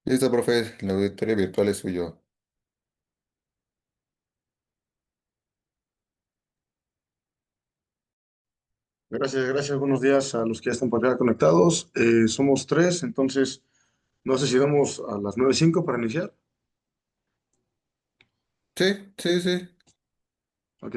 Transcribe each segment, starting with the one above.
Listo, profe, la auditoría virtual es suyo. Gracias, gracias. Buenos días a los que ya están por acá conectados. Somos tres, entonces no sé si damos a las 9:05 para iniciar. Sí, sí, sí. Ok.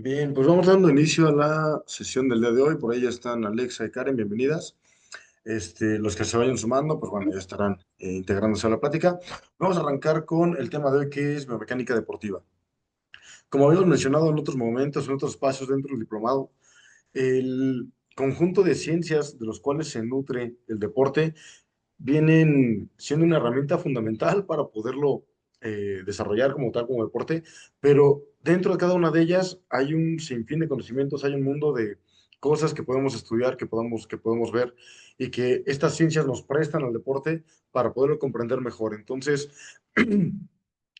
Bien, pues vamos dando inicio a la sesión del día de hoy. Por ahí ya están Alexa y Karen, bienvenidas. Los que se vayan sumando, pues bueno, ya estarán integrándose a la plática. Vamos a arrancar con el tema de hoy, que es biomecánica deportiva. Como habíamos mencionado en otros momentos, en otros espacios dentro del diplomado, el conjunto de ciencias de los cuales se nutre el deporte vienen siendo una herramienta fundamental para poderlo desarrollar como tal, como deporte, pero dentro de cada una de ellas hay un sinfín de conocimientos, hay un mundo de cosas que podemos estudiar, que podemos ver y que estas ciencias nos prestan al deporte para poderlo comprender mejor. Entonces,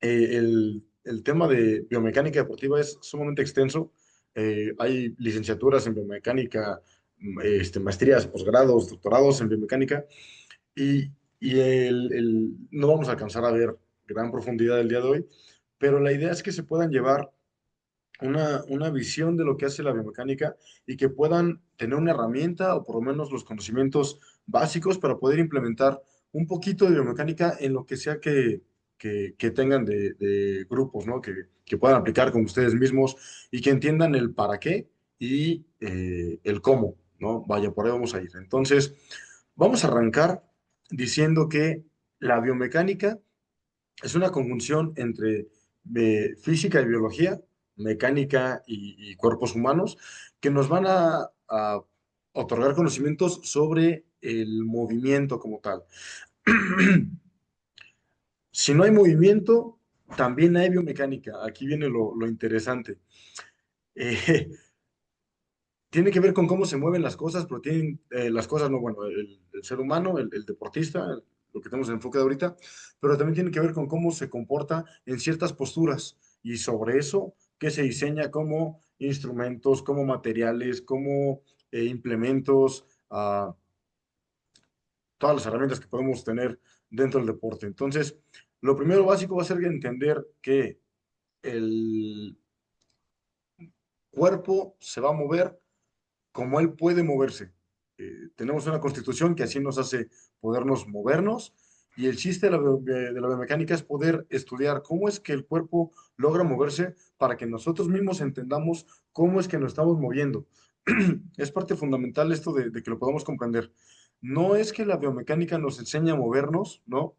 el tema de biomecánica deportiva es sumamente extenso. Hay licenciaturas en biomecánica, maestrías, posgrados, doctorados en biomecánica y, no vamos a alcanzar a ver gran profundidad el día de hoy, pero la idea es que se puedan llevar una visión de lo que hace la biomecánica y que puedan tener una herramienta o por lo menos los conocimientos básicos para poder implementar un poquito de biomecánica en lo que sea que tengan de grupos, ¿no? Que puedan aplicar con ustedes mismos y que entiendan el para qué y el cómo, ¿no? Vaya, por ahí vamos a ir. Entonces, vamos a arrancar diciendo que la biomecánica es una conjunción entre física y biología, mecánica y cuerpos humanos, que nos van a otorgar conocimientos sobre el movimiento como tal. Si no hay movimiento, también hay biomecánica. Aquí viene lo interesante. Eh, Tiene que ver con cómo se mueven las cosas, pero tienen las cosas, no, bueno, el ser humano, el deportista, lo que tenemos en enfoque de ahorita, pero también tiene que ver con cómo se comporta en ciertas posturas y sobre eso que se diseña como instrumentos, como materiales, como implementos, todas las herramientas que podemos tener dentro del deporte. Entonces, lo primero básico va a ser entender que el cuerpo se va a mover como él puede moverse. Tenemos una constitución que así nos hace podernos movernos y el chiste de la biomecánica es poder estudiar cómo es que el cuerpo logra moverse para que nosotros mismos entendamos cómo es que nos estamos moviendo. Es parte fundamental esto de que lo podamos comprender. No es que la biomecánica nos enseñe a movernos, ¿no?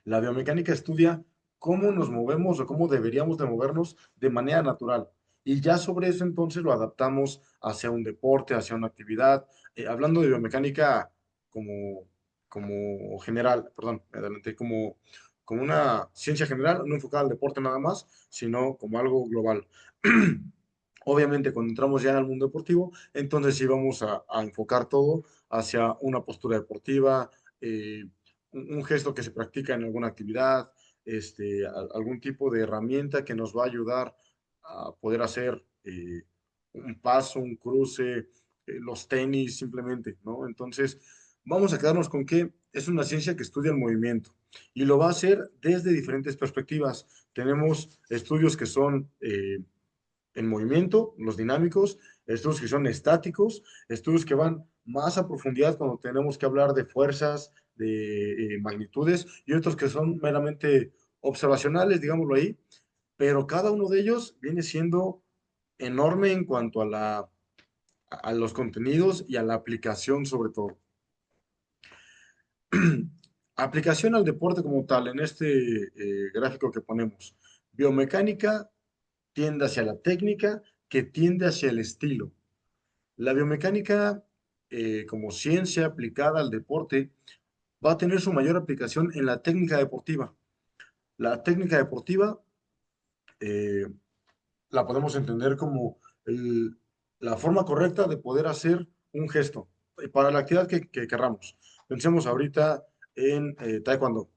La biomecánica estudia cómo nos movemos o cómo deberíamos de movernos de manera natural. Y ya sobre eso entonces lo adaptamos hacia un deporte, hacia una actividad. Hablando de biomecánica como, como general, perdón, me adelanté, como una ciencia general, no enfocada al deporte nada más, sino como algo global. Obviamente, cuando entramos ya en el mundo deportivo, entonces sí vamos a enfocar todo hacia una postura deportiva, un gesto que se practica en alguna actividad, algún tipo de herramienta que nos va a ayudar a poder hacer un paso, un cruce, los tenis simplemente, ¿no? Entonces, vamos a quedarnos con que es una ciencia que estudia el movimiento y lo va a hacer desde diferentes perspectivas. Tenemos estudios que son en movimiento, los dinámicos, estudios que son estáticos, estudios que van más a profundidad cuando tenemos que hablar de fuerzas, de magnitudes, y otros que son meramente observacionales, digámoslo ahí, pero cada uno de ellos viene siendo enorme en cuanto a los contenidos y a la aplicación sobre todo. Aplicación al deporte como tal, en este gráfico que ponemos. Biomecánica tiende hacia la técnica, que tiende hacia el estilo. La biomecánica, como ciencia aplicada al deporte, va a tener su mayor aplicación en la técnica deportiva. La técnica deportiva eh, la podemos entender como la forma correcta de poder hacer un gesto para la actividad que querramos. Pensemos ahorita en taekwondo,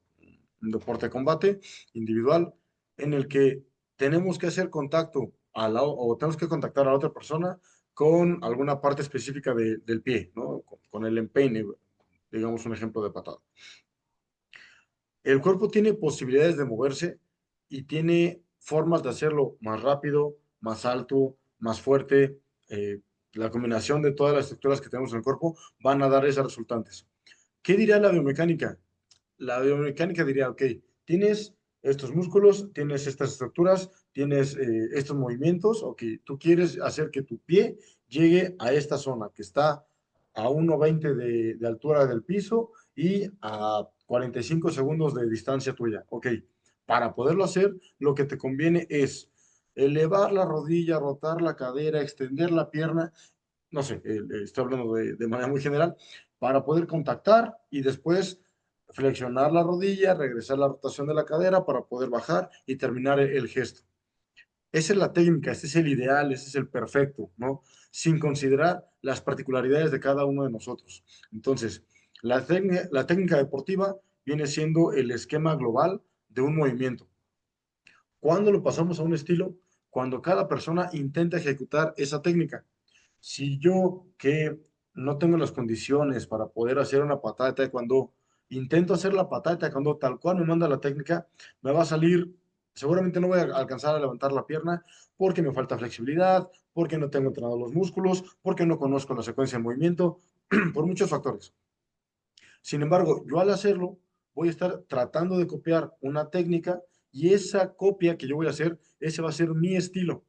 un deporte de combate individual en el que tenemos que hacer contacto o tenemos que contactar a la otra persona con alguna parte específica del pie, ¿no? Con el empeine, digamos un ejemplo de patada. El cuerpo tiene posibilidades de moverse y tiene formas de hacerlo más rápido, más alto, más fuerte. La combinación de todas las estructuras que tenemos en el cuerpo van a dar esas resultantes. ¿Qué dirá la biomecánica? La biomecánica diría, ok, tienes estos músculos, tienes estas estructuras, tienes estos movimientos, ok, tú quieres hacer que tu pie llegue a esta zona que está a 1,20 de altura del piso y a 45 segundos de distancia tuya. Ok, para poderlo hacer, lo que te conviene es elevar la rodilla, rotar la cadera, extender la pierna, no sé, estoy hablando de manera muy general, para poder contactar y después flexionar la rodilla, regresar la rotación de la cadera para poder bajar y terminar el gesto. Esa es la técnica, ese es el ideal, ese es el perfecto, ¿no? Sin considerar las particularidades de cada uno de nosotros. Entonces, la técnica deportiva viene siendo el esquema global de un movimiento. ¿Cuándo lo pasamos a un estilo? Cuando cada persona intenta ejecutar esa técnica. Si yo que no tengo las condiciones para poder hacer una patada de taekwondo, intento hacer la patada de taekwondo tal cual me manda la técnica, me va a salir, seguramente no voy a alcanzar a levantar la pierna porque me falta flexibilidad, porque no tengo entrenado los músculos, porque no conozco la secuencia de movimiento, por muchos factores. Sin embargo, yo al hacerlo voy a estar tratando de copiar una técnica y esa copia que yo voy a hacer, ese va a ser mi estilo.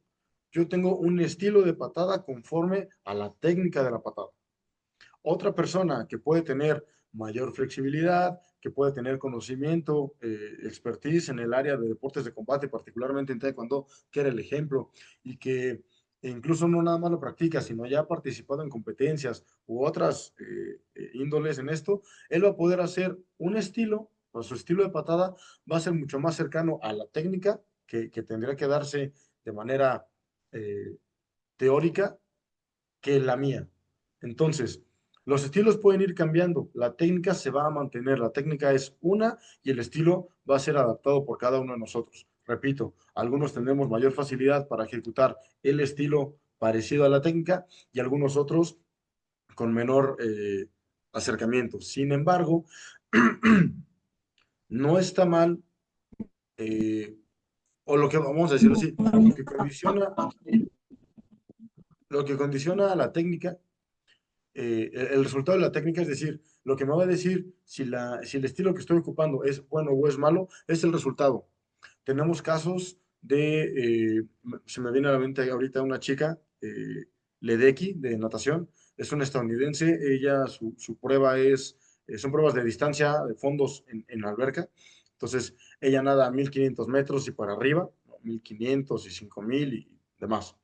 Yo tengo un estilo de patada conforme a la técnica de la patada. Otra persona que puede tener mayor flexibilidad, que puede tener conocimiento, expertise en el área de deportes de combate, particularmente en taekwondo, que era el ejemplo, y que incluso no nada más lo practica, sino ya ha participado en competencias u otras índoles en esto, él va a poder hacer un estilo, o su estilo de patada va a ser mucho más cercano a la técnica que tendría que darse de manera eh, teórica que la mía. Entonces, Los estilos pueden ir cambiando, la técnica se va a mantener, la técnica es una y el estilo va a ser adaptado por cada uno de nosotros. Repito, algunos tendremos mayor facilidad para ejecutar el estilo parecido a la técnica y algunos otros con menor acercamiento. Sin embargo, no está mal, eh, o lo que vamos a decirlo así, lo que condiciona a la técnica, el resultado de la técnica, es decir, lo que me va a decir si el estilo que estoy ocupando es bueno o es malo, es el resultado. Tenemos casos se me viene a la mente ahorita una chica, Ledecky, de natación, es una estadounidense, ella, su prueba son pruebas de distancia, de fondos en la alberca, entonces ella nada a 1500 metros y para arriba, ¿no? 1500 y 5000 y demás.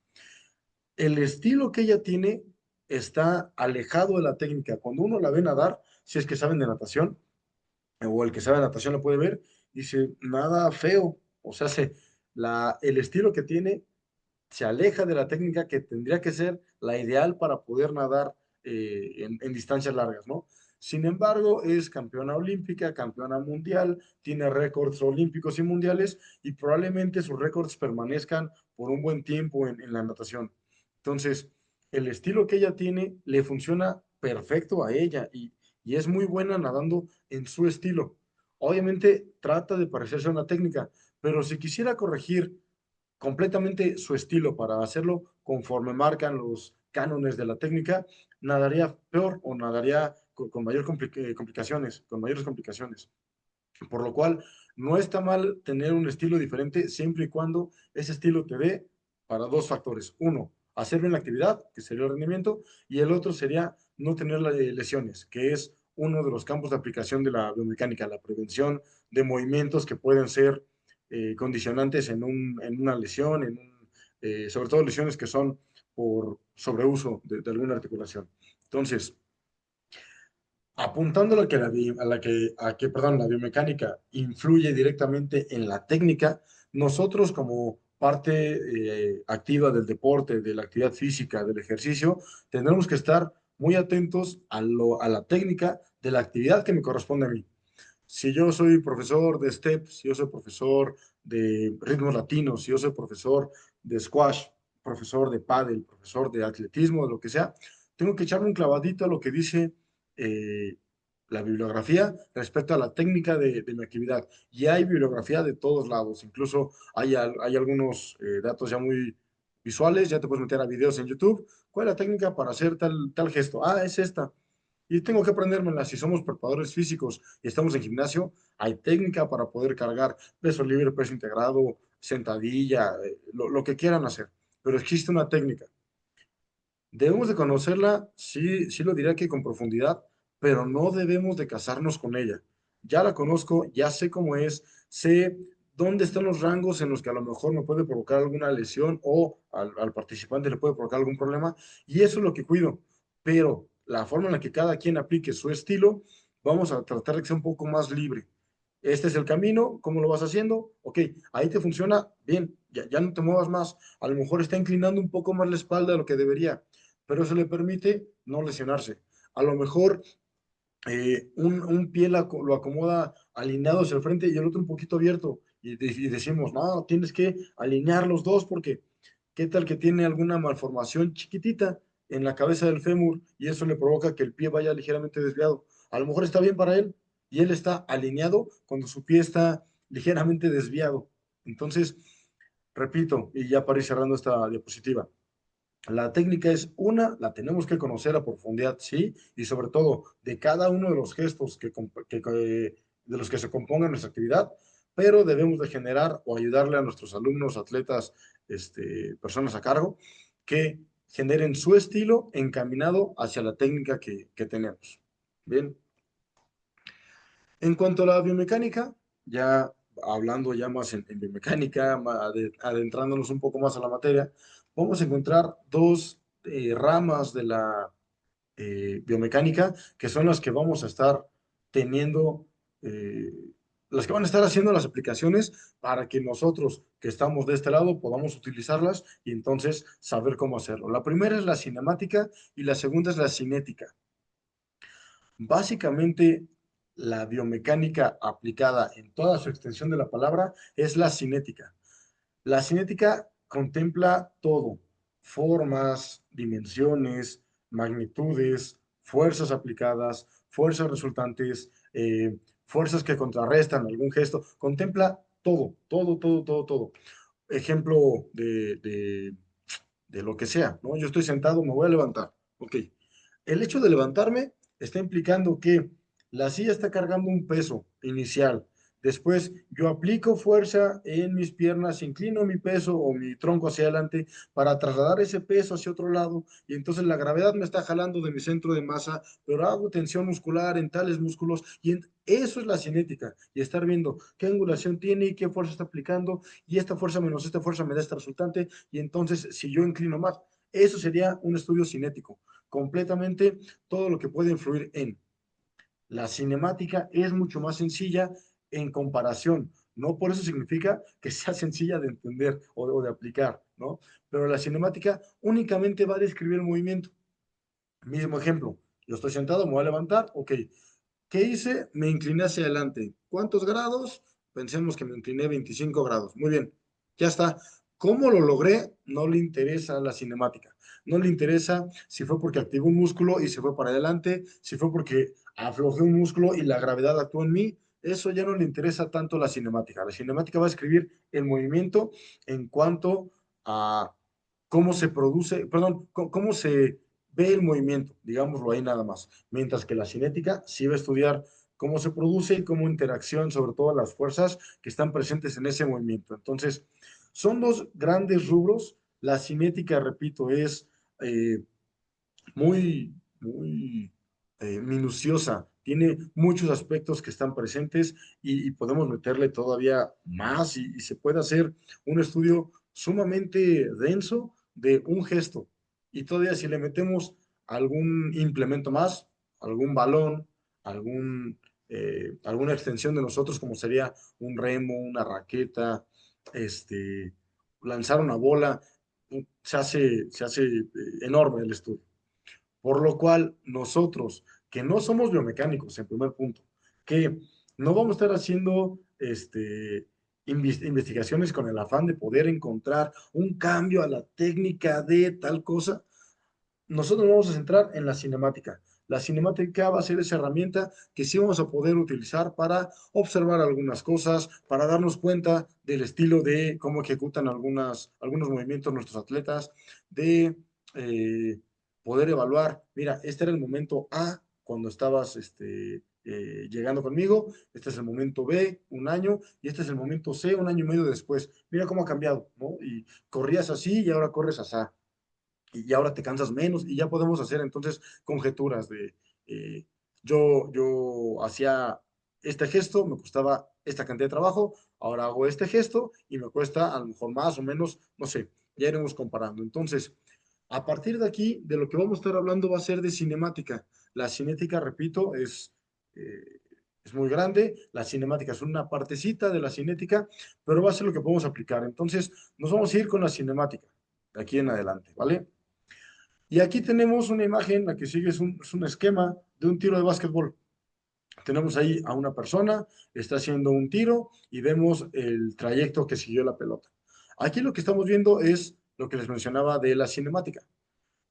El estilo que ella tiene está alejado de la técnica. Cuando uno la ve nadar, si es que saben de natación, o el que sabe de natación lo puede ver, dice, nada feo. O sea, el estilo que tiene se aleja de la técnica que tendría que ser la ideal para poder nadar en distancias largas, ¿no? Sin embargo, es campeona olímpica, campeona mundial, tiene récords olímpicos y mundiales y probablemente sus récords permanezcan por un buen tiempo en la natación. Entonces, el estilo que ella tiene le funciona perfecto a ella y es muy buena nadando en su estilo. Obviamente trata de parecerse a una técnica, pero si quisiera corregir completamente su estilo para hacerlo conforme marcan los cánones de la técnica, nadaría peor o nadaría con complicaciones, con mayores complicaciones. Por lo cual, no está mal tener un estilo diferente siempre y cuando ese estilo te dé para dos factores. Uno, hacer bien la actividad, que sería el rendimiento, y el otro sería no tener lesiones, que es uno de los campos de aplicación de la biomecánica, la prevención de movimientos que pueden ser condicionantes en una lesión, sobre todo lesiones que son por sobreuso de alguna articulación. Entonces, apuntando a que perdón, la biomecánica influye directamente en la técnica, nosotros como parte activa del deporte, de la actividad física, del ejercicio, tendremos que estar muy atentos a la técnica de la actividad que me corresponde a mí. Si yo soy profesor de step, si yo soy profesor de ritmos latinos, si yo soy profesor de squash, profesor de pádel, profesor de atletismo, de lo que sea, tengo que echarme un clavadito a lo que dice eh, la bibliografía respecto a la técnica de mi actividad. Y hay bibliografía de todos lados, incluso hay algunos datos ya muy visuales, ya te puedes meter a videos en YouTube. ¿Cuál es la técnica para hacer tal gesto? Ah, es esta. Y tengo que aprendérmela. Si somos preparadores físicos y estamos en gimnasio, hay técnica para poder cargar peso libre, peso integrado, sentadilla, lo que quieran hacer. Pero existe una técnica. Debemos de conocerla, sí, sí lo diría que con profundidad, pero no debemos de casarnos con ella. Ya la conozco, ya sé cómo es, sé dónde están los rangos en los que a lo mejor me puede provocar alguna lesión o al participante le puede provocar algún problema, y eso es lo que cuido. Pero la forma en la que cada quien aplique su estilo, vamos a tratar de que sea un poco más libre. Este es el camino, ¿cómo lo vas haciendo? Ok, ahí te funciona, bien, ya no te muevas más. A lo mejor está inclinando un poco más la espalda de lo que debería, pero eso le permite no lesionarse. A lo mejor un pie lo acomoda alineado hacia el frente y el otro un poquito abierto. Y decimos, no, tienes que alinear los dos porque qué tal que tiene alguna malformación chiquitita en la cabeza del fémur y eso le provoca que el pie vaya ligeramente desviado. A lo mejor está bien para él y él está alineado cuando su pie está ligeramente desviado. Entonces, repito, y ya para ir cerrando esta diapositiva, la técnica es una, la tenemos que conocer a profundidad, sí, y sobre todo de cada uno de los gestos de los que se componga nuestra actividad, pero debemos de generar o ayudarle a nuestros alumnos, atletas, personas a cargo, que generen su estilo encaminado hacia la técnica que tenemos. Bien, en cuanto a la biomecánica, ya hablando ya más en biomecánica, adentrándonos un poco más a la materia, vamos a encontrar dos ramas de la biomecánica que son las que vamos a estar teniendo, eh, las que van a estar haciendo las aplicaciones para que nosotros que estamos de este lado podamos utilizarlas y entonces saber cómo hacerlo. La primera es la cinemática y la segunda es la cinética. Básicamente, la biomecánica aplicada en toda su extensión de la palabra es la cinética. La cinética contempla todo: formas, dimensiones, magnitudes, fuerzas aplicadas, fuerzas resultantes, fuerzas que contrarrestan algún gesto. Contempla todo, todo, todo, todo, todo. Ejemplo de lo que sea, ¿no? Yo estoy sentado, me voy a levantar. Ok. El hecho de levantarme está implicando que la silla está cargando un peso inicial. Después yo aplico fuerza en mis piernas, inclino mi peso o mi tronco hacia adelante para trasladar ese peso hacia otro lado y entonces la gravedad me está jalando de mi centro de masa, pero hago tensión muscular en tales músculos eso es la cinética y estar viendo qué angulación tiene y qué fuerza está aplicando y esta fuerza menos esta fuerza me da este resultante y entonces si yo inclino más, eso sería un estudio cinético completamente todo lo que puede influir en. La cinemática es mucho más sencilla en comparación. No por eso significa que sea sencilla de entender o de aplicar, ¿no? Pero la cinemática únicamente va a describir el movimiento. Mismo ejemplo, yo estoy sentado, me voy a levantar, ok. ¿Qué hice? Me incliné hacia adelante. ¿Cuántos grados? Pensemos que me incliné 25 grados. Muy bien, ya está. ¿Cómo lo logré? No le interesa la cinemática. No le interesa si fue porque activé un músculo y se fue para adelante, si fue porque aflojé un músculo y la gravedad actuó en mí. Eso ya no le interesa tanto la cinemática. La cinemática va a escribir el movimiento en cuanto a cómo se produce, perdón, cómo se ve el movimiento, digámoslo ahí nada más. Mientras que la cinética sí va a estudiar cómo se produce y cómo interacción sobre todas las fuerzas que están presentes en ese movimiento. Entonces, son dos grandes rubros. La cinética, repito, es muy minuciosa, tiene muchos aspectos que están presentes y podemos meterle todavía más y se puede hacer un estudio sumamente denso de un gesto. Y todavía si le metemos algún implemento más, algún balón, alguna extensión de nosotros, como sería un remo, una raqueta, lanzar una bola, se hace enorme el estudio. Por lo cual, nosotros, que no somos biomecánicos, en primer punto, que no vamos a estar haciendo investigaciones con el afán de poder encontrar un cambio a la técnica de tal cosa, nosotros nos vamos a centrar en la cinemática. La cinemática va a ser esa herramienta que sí vamos a poder utilizar para observar algunas cosas, para darnos cuenta del estilo de cómo ejecutan algunos movimientos nuestros atletas, de poder evaluar, mira, este era el momento A cuando estabas llegando conmigo, este es el momento B, un año, y este es el momento C, un año y medio después. Mira cómo ha cambiado, ¿no? Y corrías así y ahora corres así y ahora te cansas menos y ya podemos hacer entonces conjeturas de yo hacía este gesto, me costaba esta cantidad de trabajo, ahora hago este gesto y me cuesta a lo mejor más o menos, no sé, ya iremos comparando. Entonces, a partir de aquí, de lo que vamos a estar hablando va a ser de cinemática. La cinética, repito, es muy grande, la cinemática es una partecita de la cinética, pero va a ser lo que podemos aplicar. Entonces, nos vamos a ir con la cinemática de aquí en adelante, ¿vale? Y aquí tenemos una imagen, la que sigue es un esquema de un tiro de básquetbol. Tenemos ahí a una persona, está haciendo un tiro y vemos el trayecto que siguió la pelota. Aquí lo que estamos viendo es lo que les mencionaba de la cinemática.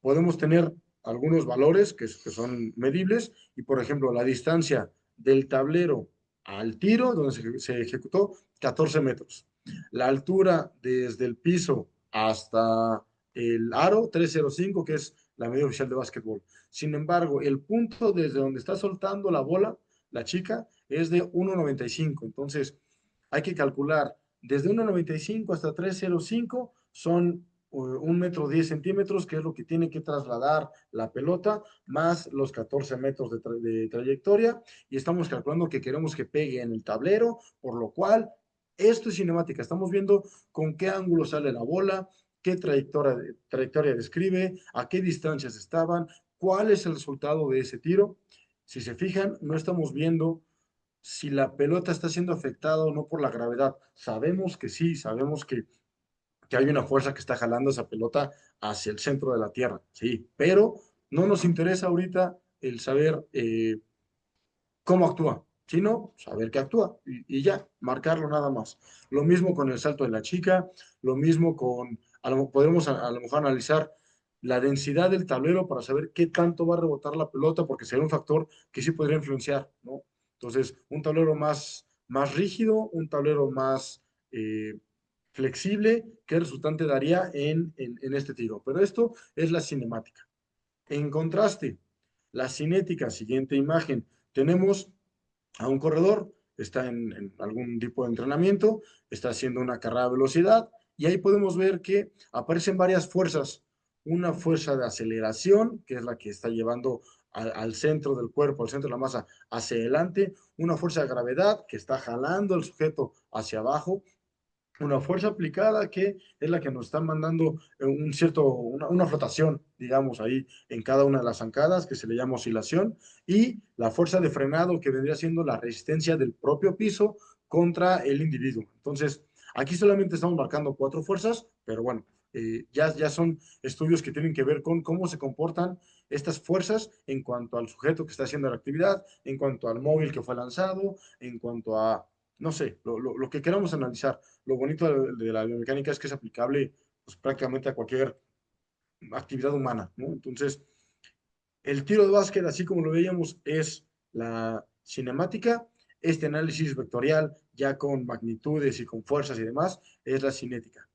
Podemos tener algunos valores que son medibles y, por ejemplo, la distancia del tablero al tiro, donde se ejecutó, 14 metros. La altura desde el piso hasta el aro, 305, que es la medida oficial de básquetbol. Sin embargo, el punto desde donde está soltando la bola, la chica, es de 1,95. Entonces, hay que calcular desde 1,95 hasta 305 son 1 metro 10 centímetros, que es lo que tiene que trasladar la pelota, más los 14 metros de trayectoria, y estamos calculando que queremos que pegue en el tablero, por lo cual esto es cinemática. Estamos viendo con qué ángulo sale la bola, qué trayectoria describe, a qué distancias estaban, cuál es el resultado de ese tiro. Si se fijan, no estamos viendo si la pelota está siendo afectada o no por la gravedad. Sabemos que sí, sabemos que hay una fuerza que está jalando esa pelota hacia el centro de la Tierra, sí, pero no nos interesa ahorita el saber cómo actúa, sino saber que actúa y ya, marcarlo nada más. Lo mismo con el salto de la chica, lo mismo con, podemos a lo mejor analizar la densidad del tablero para saber qué tanto va a rebotar la pelota, porque sería un factor que sí podría influenciar, ¿no? Entonces, un tablero más rígido, un tablero más flexible, ¿qué resultante daría en este tiro? Pero esto es la cinemática. En contraste, la cinética, siguiente imagen, tenemos a un corredor, está en algún tipo de entrenamiento, está haciendo una carrera de velocidad y ahí podemos ver que aparecen varias fuerzas. Una fuerza de aceleración, que es la que está llevando al centro del cuerpo, al centro de la masa, hacia adelante. Una fuerza de gravedad, que está jalando al sujeto hacia abajo, una fuerza aplicada que es la que nos está mandando una flotación, digamos, ahí en cada una de las zancadas, que se le llama oscilación, y la fuerza de frenado, que vendría siendo la resistencia del propio piso contra el individuo. Entonces, aquí solamente estamos marcando cuatro fuerzas, pero bueno, ya son estudios que tienen que ver con cómo se comportan estas fuerzas en cuanto al sujeto que está haciendo la actividad, en cuanto al móvil que fue lanzado, en cuanto a, no sé, lo que queramos analizar. Lo bonito de la biomecánica es que es aplicable pues, prácticamente a cualquier actividad humana, ¿no? Entonces, el tiro de básquet, así como lo veíamos, es la cinemática. Este análisis vectorial, ya con magnitudes y con fuerzas y demás, es la cinética.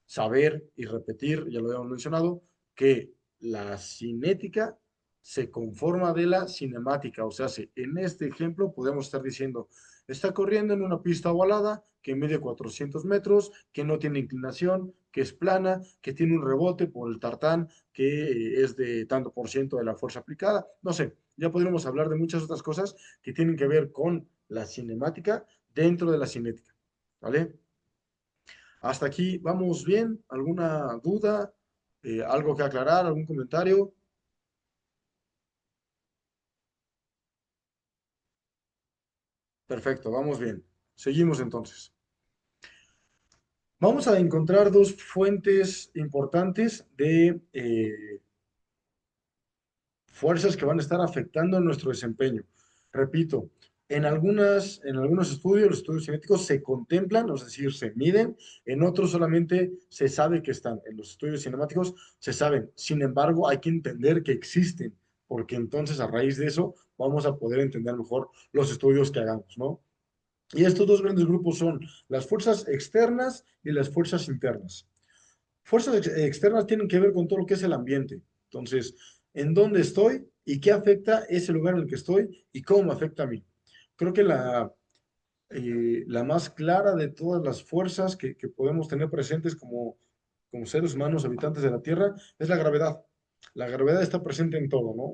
Saber y repetir, ya lo habíamos mencionado, que la cinética se conforma de la cinemática. O sea, en este ejemplo podemos estar diciendo, está corriendo en una pista ovalada que mide 400 metros, que no tiene inclinación, que es plana, que tiene un rebote por el tartán, que es de tanto por ciento de la fuerza aplicada. No sé, ya podríamos hablar de muchas otras cosas que tienen que ver con la cinemática dentro de la cinética. ¿Vale? Hasta aquí, ¿vamos bien? ¿Alguna duda? ¿Algo que aclarar? ¿Algún comentario? Perfecto, vamos bien. Seguimos entonces. Vamos a encontrar dos fuentes importantes de fuerzas que van a estar afectando nuestro desempeño. Repito, en algunos estudios, los estudios cinéticos se contemplan, es decir, se miden, en otros solamente se sabe que están. En los estudios cinemáticos se saben, sin embargo, hay que entender que existen, porque entonces a raíz de eso vamos a poder entender mejor los estudios que hagamos, ¿no? Y estos dos grandes grupos son las fuerzas externas y las fuerzas internas. Fuerzas externas tienen que ver con todo lo que es el ambiente. Entonces, ¿en dónde estoy y qué afecta ese lugar en el que estoy y cómo me afecta a mí? Creo que la más clara de todas las fuerzas que podemos tener presentes como seres humanos habitantes de la Tierra es la gravedad. La gravedad está presente en todo, ¿no?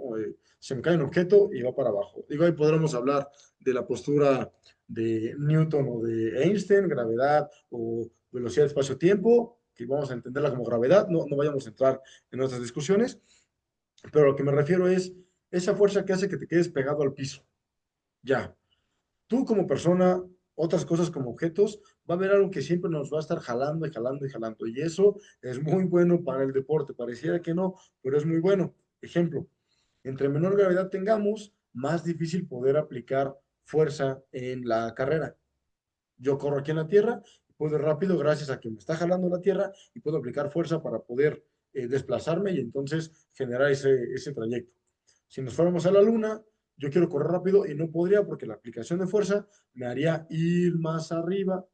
Se me cae un objeto y va para abajo. Digo, ahí podremos hablar de la postura de Newton o de Einstein, gravedad o velocidad espacio-tiempo, que vamos a entenderla como gravedad, no vayamos a entrar en otras discusiones, pero lo que me refiero es esa fuerza que hace que te quedes pegado al piso. Ya, tú como persona, otras cosas como objetos, va a haber algo que siempre nos va a estar jalando y jalando y jalando. Y eso es muy bueno para el deporte. Pareciera que no, pero es muy bueno. Ejemplo, entre menor gravedad tengamos, más difícil poder aplicar fuerza en la carrera. Yo corro aquí en la tierra, puedo ir rápido gracias a que me está jalando la tierra y puedo aplicar fuerza para poder desplazarme y entonces generar ese trayecto. Si nos fuéramos a la luna, yo quiero correr rápido y no podría porque la aplicación de fuerza me haría ir más arriba,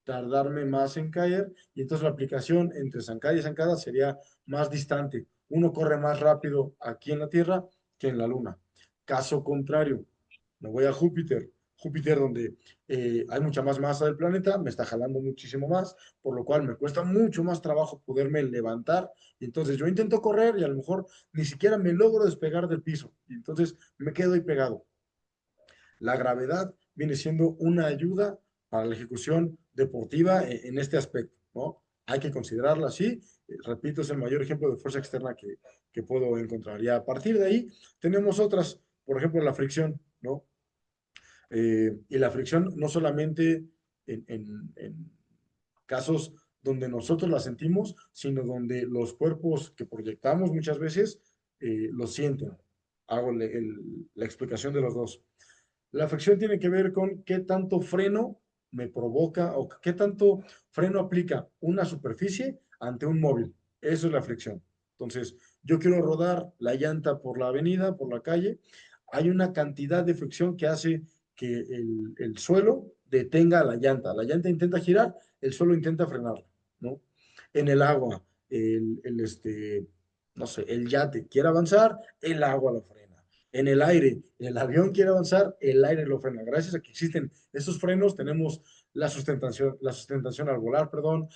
tardarme más en caer y entonces la aplicación entre zancada y zancada sería más distante. Uno corre más rápido aquí en la Tierra que en la Luna. Caso contrario, me voy a Júpiter. Júpiter, donde hay mucha más masa del planeta, me está jalando muchísimo más, por lo cual me cuesta mucho más trabajo poderme levantar. Y entonces yo intento correr y a lo mejor ni siquiera me logro despegar del piso. Y entonces me quedo ahí pegado. La gravedad viene siendo una ayuda para la ejecución deportiva en este aspecto, ¿no? Hay que considerarla así. Repito, es el mayor ejemplo de fuerza externa que puedo encontrar. Y a partir de ahí tenemos otras, por ejemplo, la fricción, ¿no? Y la fricción no solamente en casos donde nosotros la sentimos, sino donde los cuerpos que proyectamos muchas veces lo sienten. Hago la explicación de los dos. La fricción tiene que ver con qué tanto freno me provoca o qué tanto freno aplica una superficie ante un móvil. Eso es la fricción. Entonces, yo quiero rodar la llanta por la avenida, por la calle. Hay una cantidad de fricción que hace que el suelo detenga la llanta. La llanta intenta girar, el suelo intenta frenarla, ¿no? En el agua, no sé, el yate quiere avanzar, el agua lo frena. En el aire, el avión quiere avanzar, el aire lo frena. Gracias a que existen esos frenos, tenemos la sustentación al volar, perdón,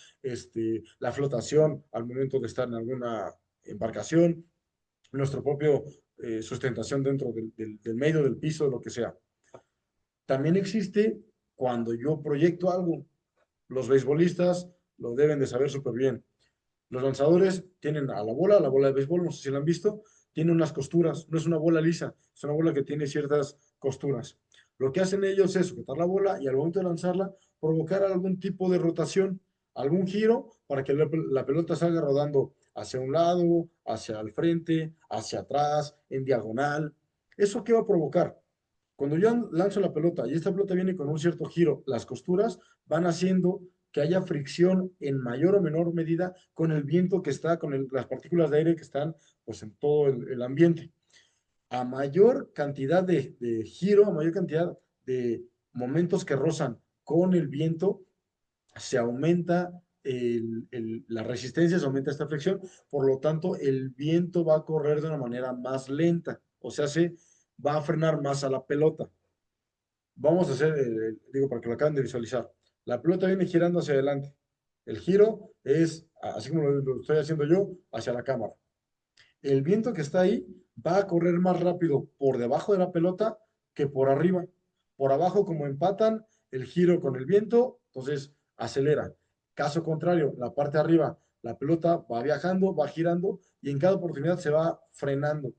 la flotación al momento de estar en alguna embarcación, nuestro propio sustentación dentro del medio del piso, lo que sea. También existe cuando yo proyecto algo. Los beisbolistas lo deben de saber súper bien. Los lanzadores tienen a la bola de béisbol, no sé si la han visto, tiene unas costuras, no es una bola lisa, es una bola que tiene ciertas costuras. Lo que hacen ellos es sujetar la bola y al momento de lanzarla, provocar algún tipo de rotación, algún giro para que la pelota salga rodando hacia un lado, hacia el frente, hacia atrás, en diagonal. ¿Eso qué va a provocar? Cuando yo lanzo la pelota y esta pelota viene con un cierto giro, las costuras van haciendo que haya fricción en mayor o menor medida con el viento que está, con las partículas de aire que están pues, en todo el ambiente. A mayor cantidad de giro, a mayor cantidad de momentos que rozan con el viento, se aumenta la resistencia, se aumenta esta fricción, por lo tanto el viento va a correr de una manera más lenta, o sea, se va a frenar más a la pelota. Vamos a hacer, digo, para que lo acaben de visualizar. La pelota viene girando hacia adelante. El giro es, así como lo estoy haciendo yo, hacia la cámara. El viento que está ahí va a correr más rápido por debajo de la pelota que por arriba. Por abajo, como empatan el giro con el viento, entonces acelera. Caso contrario, la parte de arriba, la pelota va viajando, va girando y en cada oportunidad se va frenando.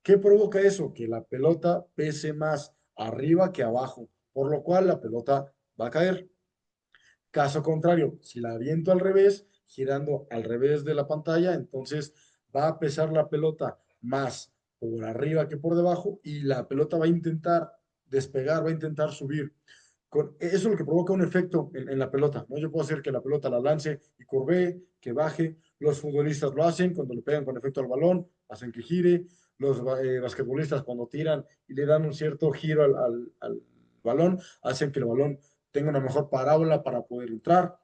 ¿Qué provoca eso? Que la pelota pese más arriba que abajo, por lo cual la pelota va a caer. Caso contrario, si la aviento al revés, girando al revés de la pantalla, entonces va a pesar la pelota más por arriba que por debajo y la pelota va a intentar despegar, va a intentar subir. Eso es lo que provoca un efecto en la pelota, ¿no? Yo puedo hacer que la pelota la lance y curve, que baje. Los futbolistas lo hacen cuando le pegan con efecto al balón, hacen que gire. Los basquetbolistas cuando tiran y le dan un cierto giro al balón, hacen que el balón tenga una mejor parábola para poder entrar.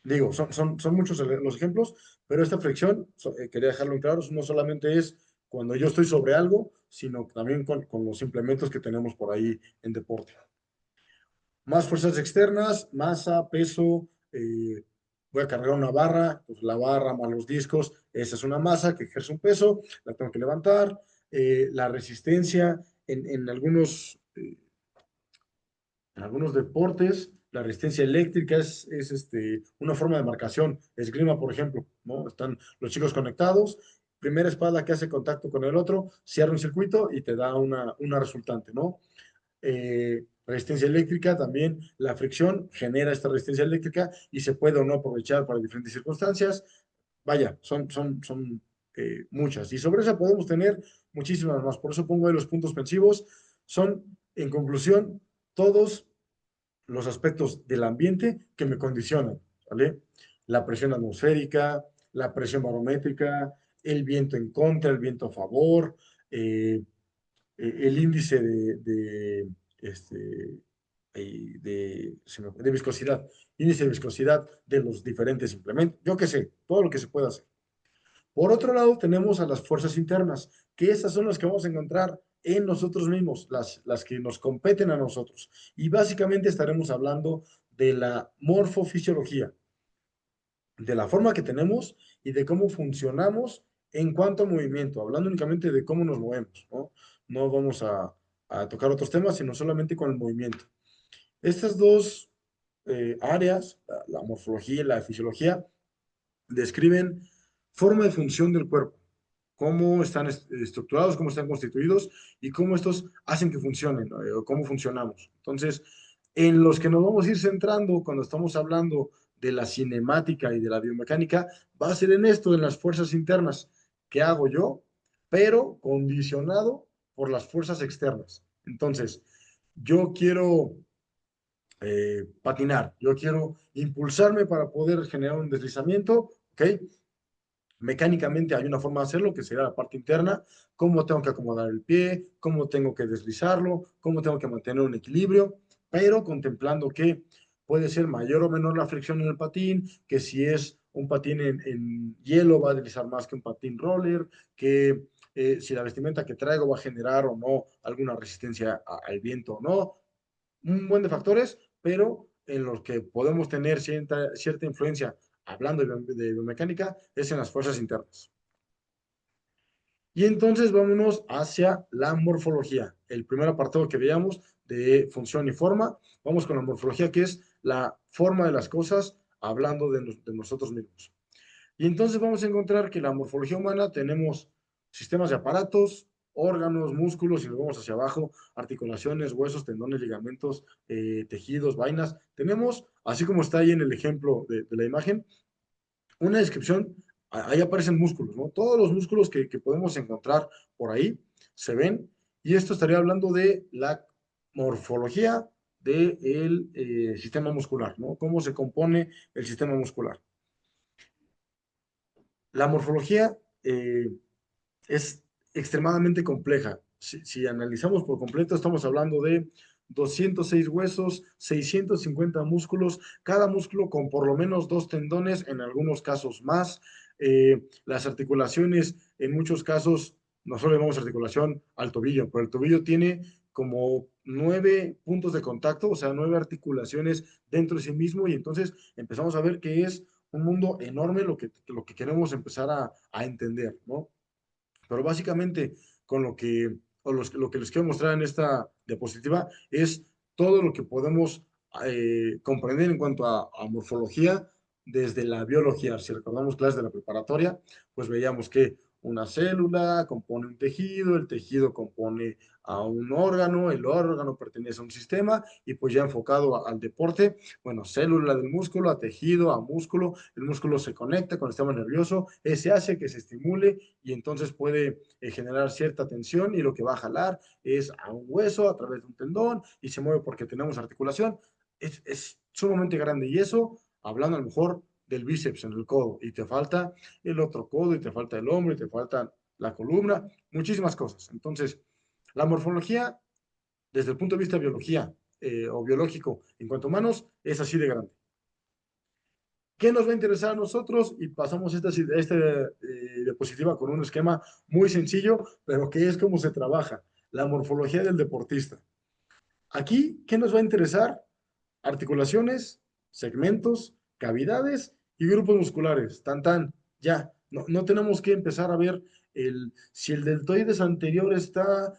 Digo, son muchos los ejemplos, pero esta fricción, quería dejarlo en claro, no solamente es cuando yo estoy sobre algo, sino también con los implementos que tenemos por ahí en deporte. Más fuerzas externas, masa, peso, voy a cargar una barra, pues la barra más los discos, esa es una masa que ejerce un peso, la tengo que levantar, la resistencia en algunos deportes, la resistencia eléctrica es una forma de marcación. Esgrima, por ejemplo, ¿no? Están los chicos conectados, primera espada que hace contacto con el otro, cierra un circuito y te da una resultante, ¿no? Resistencia eléctrica, también la fricción genera esta resistencia eléctrica y se puede o no aprovechar para diferentes circunstancias. Vaya, son muchas. Y sobre eso podemos tener muchísimas más. Por eso pongo ahí los puntos pensivos. Son, en conclusión, todos los aspectos del ambiente que me condicionan, ¿vale? La presión atmosférica, la presión barométrica, el viento en contra, el viento a favor, el índice de viscosidad, índice de viscosidad de los diferentes implementos, yo qué sé, todo lo que se pueda hacer. Por otro lado, tenemos a las fuerzas internas, que esas son las que vamos a encontrar en nosotros mismos, las que nos competen a nosotros. Y básicamente estaremos hablando de la morfofisiología, de la forma que tenemos y de cómo funcionamos en cuanto a movimiento, hablando únicamente de cómo nos movemos, ¿no? No vamos a tocar otros temas, sino solamente con el movimiento. Estas dos áreas, la morfología y la fisiología, describen forma de función del cuerpo, cómo están estructurados, cómo están constituidos y cómo estos hacen que funcionen, ¿no? O cómo funcionamos. Entonces, en los que nos vamos a ir centrando cuando estamos hablando de la cinemática y de la biomecánica, va a ser en esto, en las fuerzas internas. ¿Qué hago yo? Pero condicionado por las fuerzas externas. Entonces, yo quiero patinar, yo quiero impulsarme para poder generar un deslizamiento, ¿ok? Mecánicamente hay una forma de hacerlo que sería la parte interna, cómo tengo que acomodar el pie, cómo tengo que deslizarlo, cómo tengo que mantener un equilibrio, pero contemplando que puede ser mayor o menor la fricción en el patín, que si es un patín en hielo va a deslizar más que un patín roller, que si la vestimenta que traigo va a generar o no alguna resistencia al viento o no, un buen de factores, pero en los que podemos tener cierta influencia, hablando de biomecánica, es en las fuerzas internas. Y entonces vámonos hacia la morfología. El primer apartado que veíamos de función y forma, vamos con la morfología, que es la forma de las cosas, hablando de nosotros mismos. Y entonces vamos a encontrar que la morfología humana tenemos sistemas de aparatos, órganos, músculos, y nos vamos hacia abajo, articulaciones, huesos, tendones, ligamentos, tejidos, vainas. Tenemos, así como está ahí en el ejemplo de la imagen, una descripción, ahí aparecen músculos, ¿no? Todos los músculos que podemos encontrar por ahí se ven, y esto estaría hablando de la morfología del sistema muscular, ¿no? Cómo se compone el sistema muscular. La morfología es extremadamente compleja. Si analizamos por completo, estamos hablando de 206 huesos, 650 músculos, cada músculo con por lo menos dos tendones, en algunos casos más. Las articulaciones, en muchos casos, nosotros llamamos articulación al tobillo, pero el tobillo tiene como 9 puntos de contacto, o sea, 9 articulaciones dentro de sí mismo, y entonces empezamos a ver que es un mundo enorme lo que queremos empezar a entender, ¿no? Pero básicamente con lo que les quiero mostrar en esta diapositiva es todo lo que podemos comprender en cuanto a morfología desde la biología. Si recordamos clases de la preparatoria, pues veíamos que una célula compone un tejido, el tejido compone a un órgano, el órgano pertenece a un sistema, y pues ya enfocado al deporte, bueno, célula del músculo, a tejido, a músculo, el músculo se conecta con el sistema nervioso, ese hace que se estimule, y entonces puede generar cierta tensión, y lo que va a jalar es a un hueso a través de un tendón, y se mueve porque tenemos articulación. Es sumamente grande, y eso hablando a lo mejor del bíceps en el codo, y te falta el otro codo, y te falta el hombro, y te falta la columna, muchísimas cosas. Entonces, la morfología, desde el punto de vista de biología o biológico, en cuanto a humanos, es así de grande. ¿Qué nos va a interesar a nosotros? Y pasamos esta diapositiva con un esquema muy sencillo, pero que es cómo se trabaja, la morfología del deportista. Aquí, ¿qué nos va a interesar? Articulaciones, segmentos, cavidades y grupos musculares. Tan, tan, ya. No, no tenemos que empezar a ver si el deltoides anterior está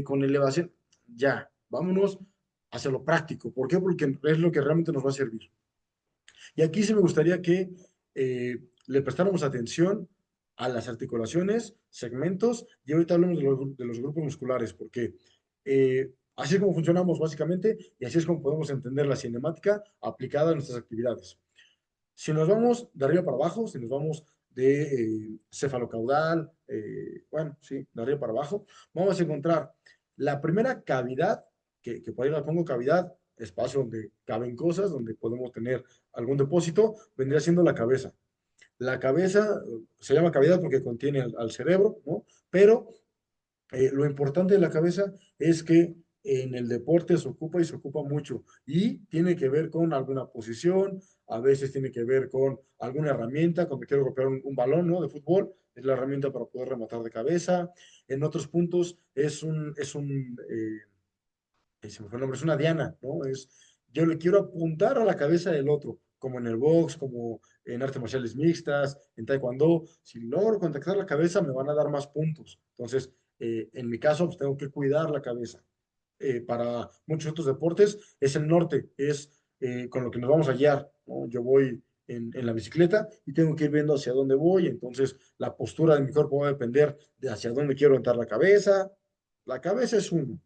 con elevación. Ya, vámonos hacia lo práctico. ¿Por qué? Porque es lo que realmente nos va a servir. Y aquí sí me gustaría que le prestáramos atención a las articulaciones, segmentos, y ahorita hablamos de los grupos musculares, porque así es como funcionamos básicamente, y así es como podemos entender la cinemática aplicada a nuestras actividades. Si nos vamos de arriba para abajo, si nos vamos de cefalocaudal, bueno, sí, de arriba para abajo, vamos a encontrar la primera cavidad, que por ahí la pongo cavidad, espacio donde caben cosas, donde podemos tener algún depósito, vendría siendo la cabeza. La cabeza se llama cavidad porque contiene al cerebro, ¿no? Pero lo importante de la cabeza es que en el deporte se ocupa, y se ocupa mucho, y tiene que ver con alguna posición, a veces tiene que ver con alguna herramienta, cuando quiero golpear un balón, ¿no? De fútbol, es la herramienta para poder rematar de cabeza. En otros puntos se me fue el nombre, es una diana, ¿no? Yo le quiero apuntar a la cabeza del otro, como en el box, como en artes marciales mixtas, en taekwondo. Si logro contactar la cabeza, me van a dar más puntos. Entonces, en mi caso, pues tengo que cuidar la cabeza. Para muchos otros deportes es el norte, es con lo que nos vamos a guiar, ¿no? Yo voy en la bicicleta y tengo que ir viendo hacia dónde voy, entonces la postura de mi cuerpo va a depender de hacia dónde quiero orientar la cabeza. La cabeza es uno,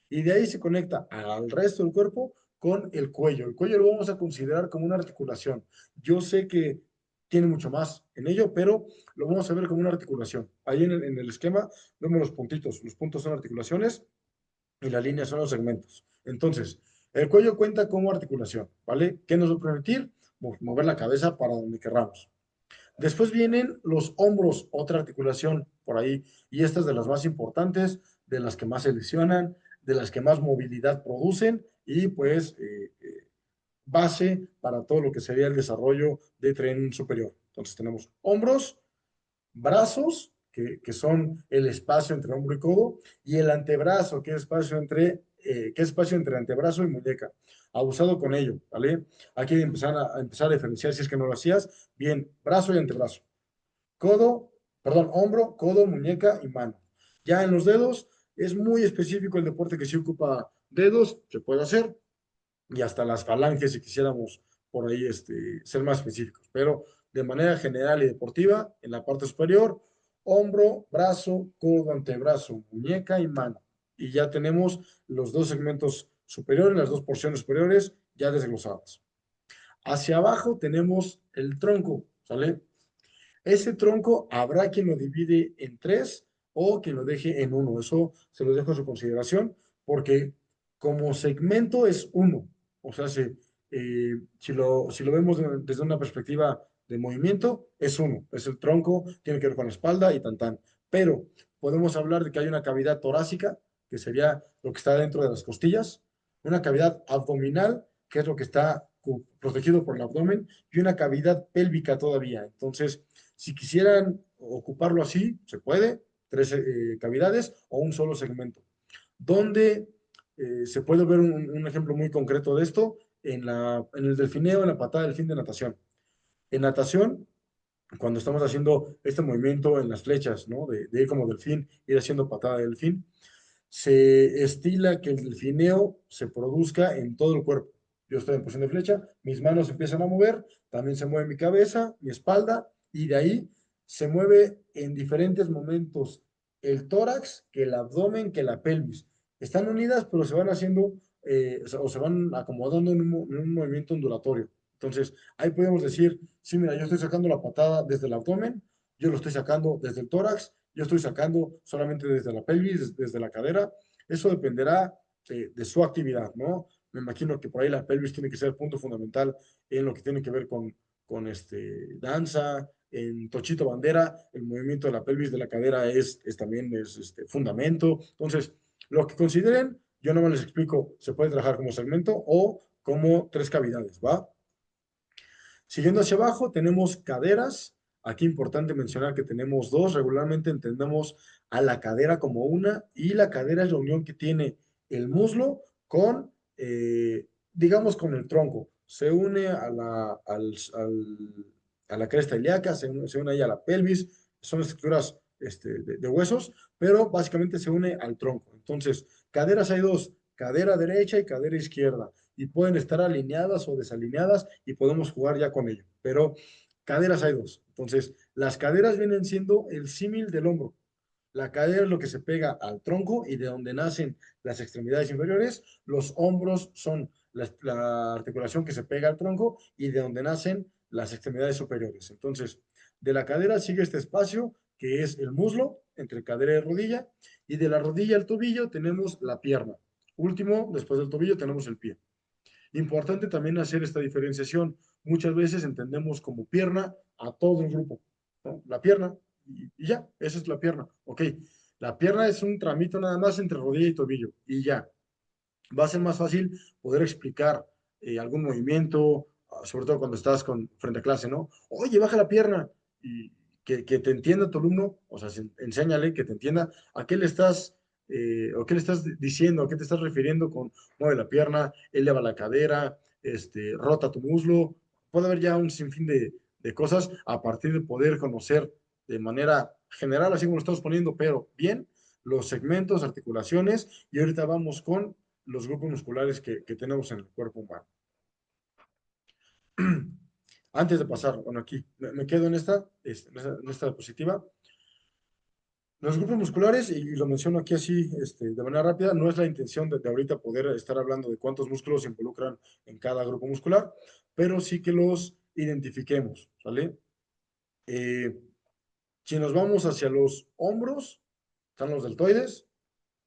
y de ahí se conecta al resto del cuerpo con el cuello. El cuello lo vamos a considerar como una articulación. Yo sé que tiene mucho más en ello, pero lo vamos a ver como una articulación. Ahí en el esquema vemos los puntitos. Los puntos son articulaciones, y la línea son los segmentos. Entonces, el cuello cuenta como articulación, ¿vale? ¿Qué nos va a permitir? Mover la cabeza para donde querramos. Después vienen los hombros, otra articulación por ahí, y esta es de las más importantes, de las que más se lesionan, de las que más movilidad producen y pues base para todo lo que sería el desarrollo de tren superior. Entonces tenemos hombros, brazos, que son el espacio entre hombro y codo, y el antebrazo, que es espacio entre antebrazo y muñeca. Abusado con ello, ¿vale? Hay que empezar a diferenciar si es que no lo hacías. Bien, brazo y antebrazo. Codo, perdón, hombro, codo, muñeca y mano. Ya en los dedos es muy específico el deporte que sí ocupa dedos, se puede hacer, y hasta las falanges si quisiéramos por ahí ser más específicos. Pero de manera general y deportiva, en la parte superior, hombro, brazo, codo, antebrazo, muñeca y mano. Y ya tenemos los dos segmentos superiores, las dos porciones superiores ya desglosadas. Hacia abajo tenemos el tronco, ¿sale? Ese tronco habrá quien lo divide en tres o quien lo deje en uno. Eso se lo dejo a su consideración porque como segmento es uno. O sea, si lo vemos desde una perspectiva de movimiento, es uno. Es el tronco, tiene que ver con la espalda y tan tan. Pero podemos hablar de que hay una cavidad torácica, que sería lo que está dentro de las costillas, una cavidad abdominal, que es lo que está protegido por el abdomen, y una cavidad pélvica todavía. Entonces, si quisieran ocuparlo así, se puede, tres cavidades o un solo segmento. Donde se puede ver un ejemplo muy concreto de esto en el delfineo, en la patada del fin de natación. En natación, cuando estamos haciendo este movimiento en las flechas, ¿no? De ir como delfín, ir haciendo patada de delfín, se estila que el delfineo se produzca en todo el cuerpo. Yo estoy en posición de flecha, mis manos empiezan a mover, también se mueve mi cabeza, mi espalda, y de ahí se mueve en diferentes momentos el tórax, que el abdomen, que la pelvis. Están unidas, pero se van haciendo o se van acomodando en un movimiento ondulatorio. Entonces, ahí podemos decir, sí, mira, yo estoy sacando la patada desde el abdomen, yo lo estoy sacando desde el tórax, yo estoy sacando solamente desde la pelvis, desde la cadera. Eso dependerá de su actividad, ¿no? Me imagino que por ahí la pelvis tiene que ser punto fundamental en lo que tiene que ver con danza, en tochito bandera, el movimiento de la pelvis de la cadera también es fundamento. Entonces, lo que consideren, yo no me les explico, se puede trabajar como segmento o como tres cavidades, ¿va? Siguiendo hacia abajo, tenemos caderas. Aquí importante mencionar que tenemos dos. Regularmente entendemos a la cadera como una y la cadera es la unión que tiene el muslo con, digamos, con el tronco. Se une a la cresta ilíaca, se une ahí a la pelvis. Son estructuras de huesos, pero básicamente se une al tronco. Entonces, caderas hay dos, cadera derecha y cadera izquierda y pueden estar alineadas o desalineadas y podemos jugar ya con ello. Pero caderas hay dos. Entonces, las caderas vienen siendo el símil del hombro. La cadera es lo que se pega al tronco y de donde nacen las extremidades inferiores. Los hombros son la articulación que se pega al tronco y de donde nacen las extremidades superiores. Entonces, de la cadera sigue este espacio que es el muslo entre cadera y rodilla y de la rodilla al tobillo tenemos la pierna. Último, después del tobillo tenemos el pie. Importante también hacer esta diferenciación. Muchas veces entendemos como pierna a todo el grupo, ¿no? La pierna, y ya, esa es la pierna. Ok, la pierna es un tramito nada más entre rodilla y tobillo, y ya. Va a ser más fácil poder explicar algún movimiento, sobre todo cuando estás frente a clase, ¿no? Oye, baja la pierna, y que te entienda tu alumno, o sea, enséñale que te entienda a qué le estás o qué le estás diciendo, a qué te estás refiriendo con mueve la pierna, eleva la cadera, rota tu muslo. Puede haber ya un sinfín de cosas a partir de poder conocer de manera general, así como lo estamos poniendo, pero bien, los segmentos, articulaciones, y ahorita vamos con los grupos musculares que tenemos en el cuerpo humano. Antes de pasar, bueno, aquí me quedo en esta diapositiva. Los grupos musculares, y lo menciono aquí así de manera rápida, no es la intención de ahorita poder estar hablando de cuántos músculos se involucran en cada grupo muscular, pero sí que los identifiquemos, ¿vale? Si nos vamos hacia los hombros, están los deltoides,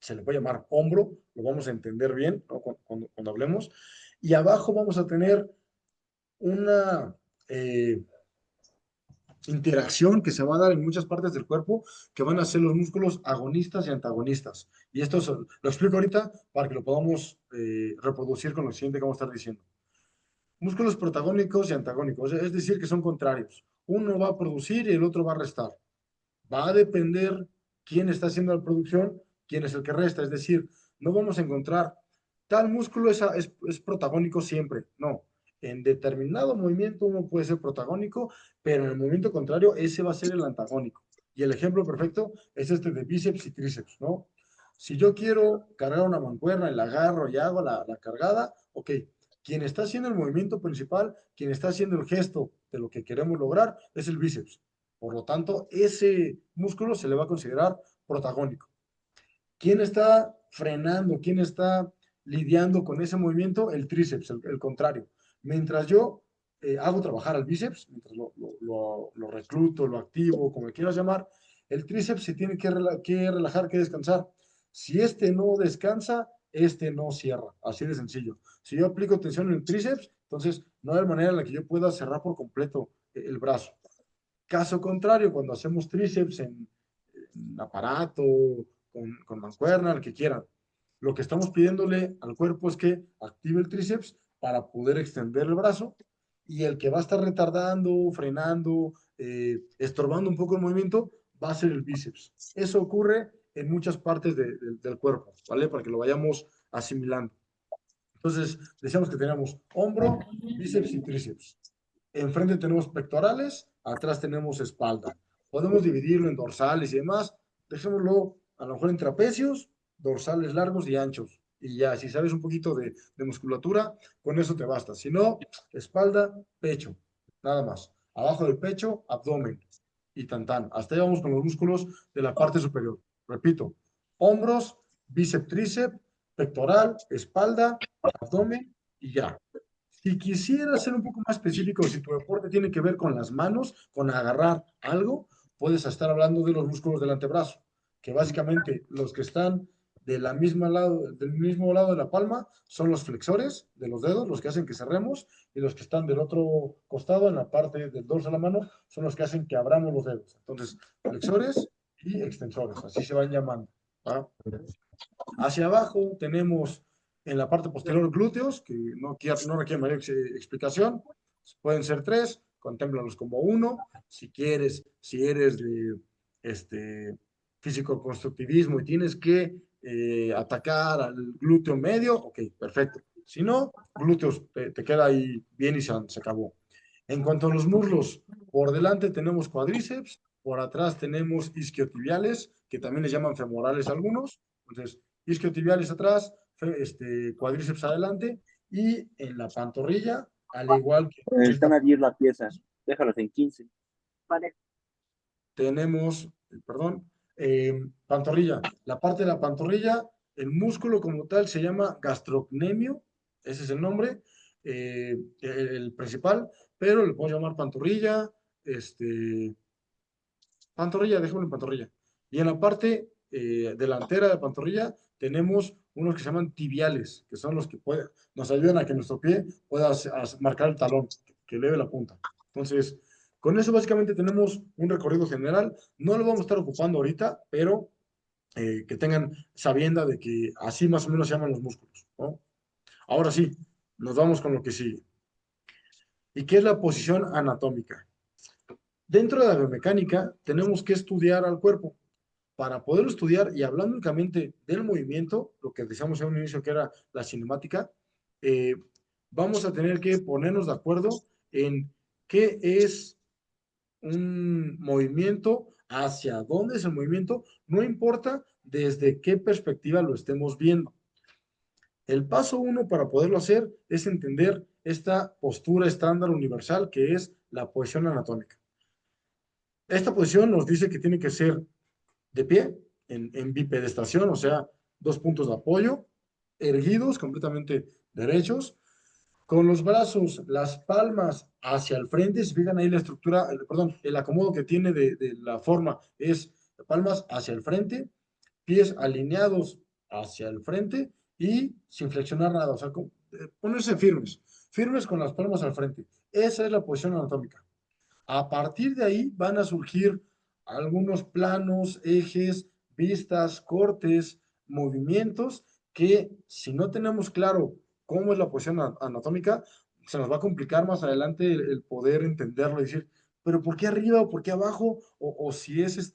se le puede llamar hombro, lo vamos a entender bien, ¿no? Cuando hablemos. Y abajo vamos a tener una interacción que se va a dar en muchas partes del cuerpo, que van a ser los músculos agonistas y antagonistas. Y esto lo explico ahorita para que lo podamos reproducir con lo siguiente que vamos a estar diciendo. Músculos protagónicos y antagónicos, es decir, que son contrarios. Uno va a producir y el otro va a restar. Va a depender quién está haciendo la producción, quién es el que resta. Es decir, no vamos a encontrar tal músculo es protagónico siempre. No. En determinado movimiento uno puede ser protagónico, pero en el movimiento contrario ese va a ser el antagónico. Y el ejemplo perfecto es este de bíceps y tríceps, ¿no? Si yo quiero cargar una mancuerna y la agarro y hago la cargada, ok, quien está haciendo el movimiento principal, quien está haciendo el gesto de lo que queremos lograr, es el bíceps. Por lo tanto, ese músculo se le va a considerar protagónico. ¿Quién está frenando? ¿Quién está lidiando con ese movimiento? El tríceps, el contrario. Mientras yo hago trabajar al bíceps, mientras lo recluto, lo activo, como le quieras llamar, el tríceps se tiene que relajar, que descansar. Si este no descansa, este no cierra. Así de sencillo. Si yo aplico tensión en el tríceps, entonces no hay manera en la que yo pueda cerrar por completo el brazo. Caso contrario, cuando hacemos tríceps en aparato, con mancuerna, el que quieran, lo que estamos pidiéndole al cuerpo es que active el tríceps para poder extender el brazo y el que va a estar retardando, frenando, estorbando un poco el movimiento va a ser el bíceps. Eso ocurre en muchas partes del cuerpo, ¿vale? Para que lo vayamos asimilando. Entonces, decíamos que teníamos hombro, bíceps y tríceps. Enfrente tenemos pectorales, atrás tenemos espalda. Podemos dividirlo en dorsales y demás. Dejémoslo a lo mejor en trapecios, dorsales largos y anchos. Y ya, si sabes un poquito de musculatura, con eso te basta. Si no, espalda, pecho, nada más. Abajo del pecho, abdomen y tan. Hasta ahí vamos con los músculos de la parte superior. Repito, hombros, bíceps, tríceps, pectoral, espalda, abdomen y ya. Si quisieras ser un poco más específico, si tu deporte tiene que ver con las manos, con agarrar algo, puedes estar hablando de los músculos del antebrazo, que básicamente los que están del mismo lado de la palma son los flexores de los dedos, los que hacen que cerremos, y los que están del otro costado, en la parte del dorso de la mano, son los que hacen que abramos los dedos. Entonces, flexores y extensores, así se van llamando. ¿Va? Hacia abajo tenemos en la parte posterior glúteos, que no requieren mayor explicación. Pueden ser tres, contémplalos como uno. Si quieres, si eres de físico-constructivismo y tienes que atacar al glúteo medio, ok, perfecto. Si no, glúteos te queda ahí bien y se acabó. En cuanto a los muslos, por delante tenemos cuádriceps, por atrás tenemos isquiotibiales, que también les llaman femorales algunos. Entonces, isquiotibiales atrás, cuádriceps adelante, y en la pantorrilla, al igual que en Están esta, a 10 la pieza. Déjalos en 15. Vale. tenemos, perdón, pantorrilla. La parte de la pantorrilla, el músculo como tal se llama gastrocnemio, ese es el nombre, el principal, pero le podemos llamar pantorrilla, pantorrilla, dejémoslo en pantorrilla. Y en la parte delantera de la pantorrilla tenemos unos que se llaman tibiales, que son los que nos ayudan a que nuestro pie pueda marcar el talón, que eleve la punta. Entonces, con eso básicamente tenemos un recorrido general. No lo vamos a estar ocupando ahorita, pero que tengan sabienda de que así más o menos se llaman los músculos, ¿no? Ahora sí, nos vamos con lo que sigue. ¿Y qué es la posición anatómica? Dentro de la biomecánica tenemos que estudiar al cuerpo. Para poder estudiar, y hablando únicamente del movimiento, lo que decíamos en un inicio que era la cinemática, eh, vamos a tener que ponernos de acuerdo en qué es un movimiento, hacia dónde es el movimiento, no importa desde qué perspectiva lo estemos viendo. El paso uno para poderlo hacer es entender esta postura estándar universal que es la posición anatómica. Esta posición nos dice que tiene que ser de pie, en bipedestación, o sea, dos puntos de apoyo, erguidos, completamente derechos, con los brazos, las palmas hacia el frente. Si fijan ahí la estructura, perdón, el acomodo que tiene de la forma es palmas hacia el frente, pies alineados hacia el frente y sin flexionar nada, o sea, ponerse firmes, firmes con las palmas al frente. Esa es la posición anatómica. A partir de ahí van a surgir algunos planos, ejes, vistas, cortes, movimientos que si no tenemos claro cómo es la posición anatómica, se nos va a complicar más adelante el poder entenderlo y decir, pero ¿por qué arriba o por qué abajo? O si es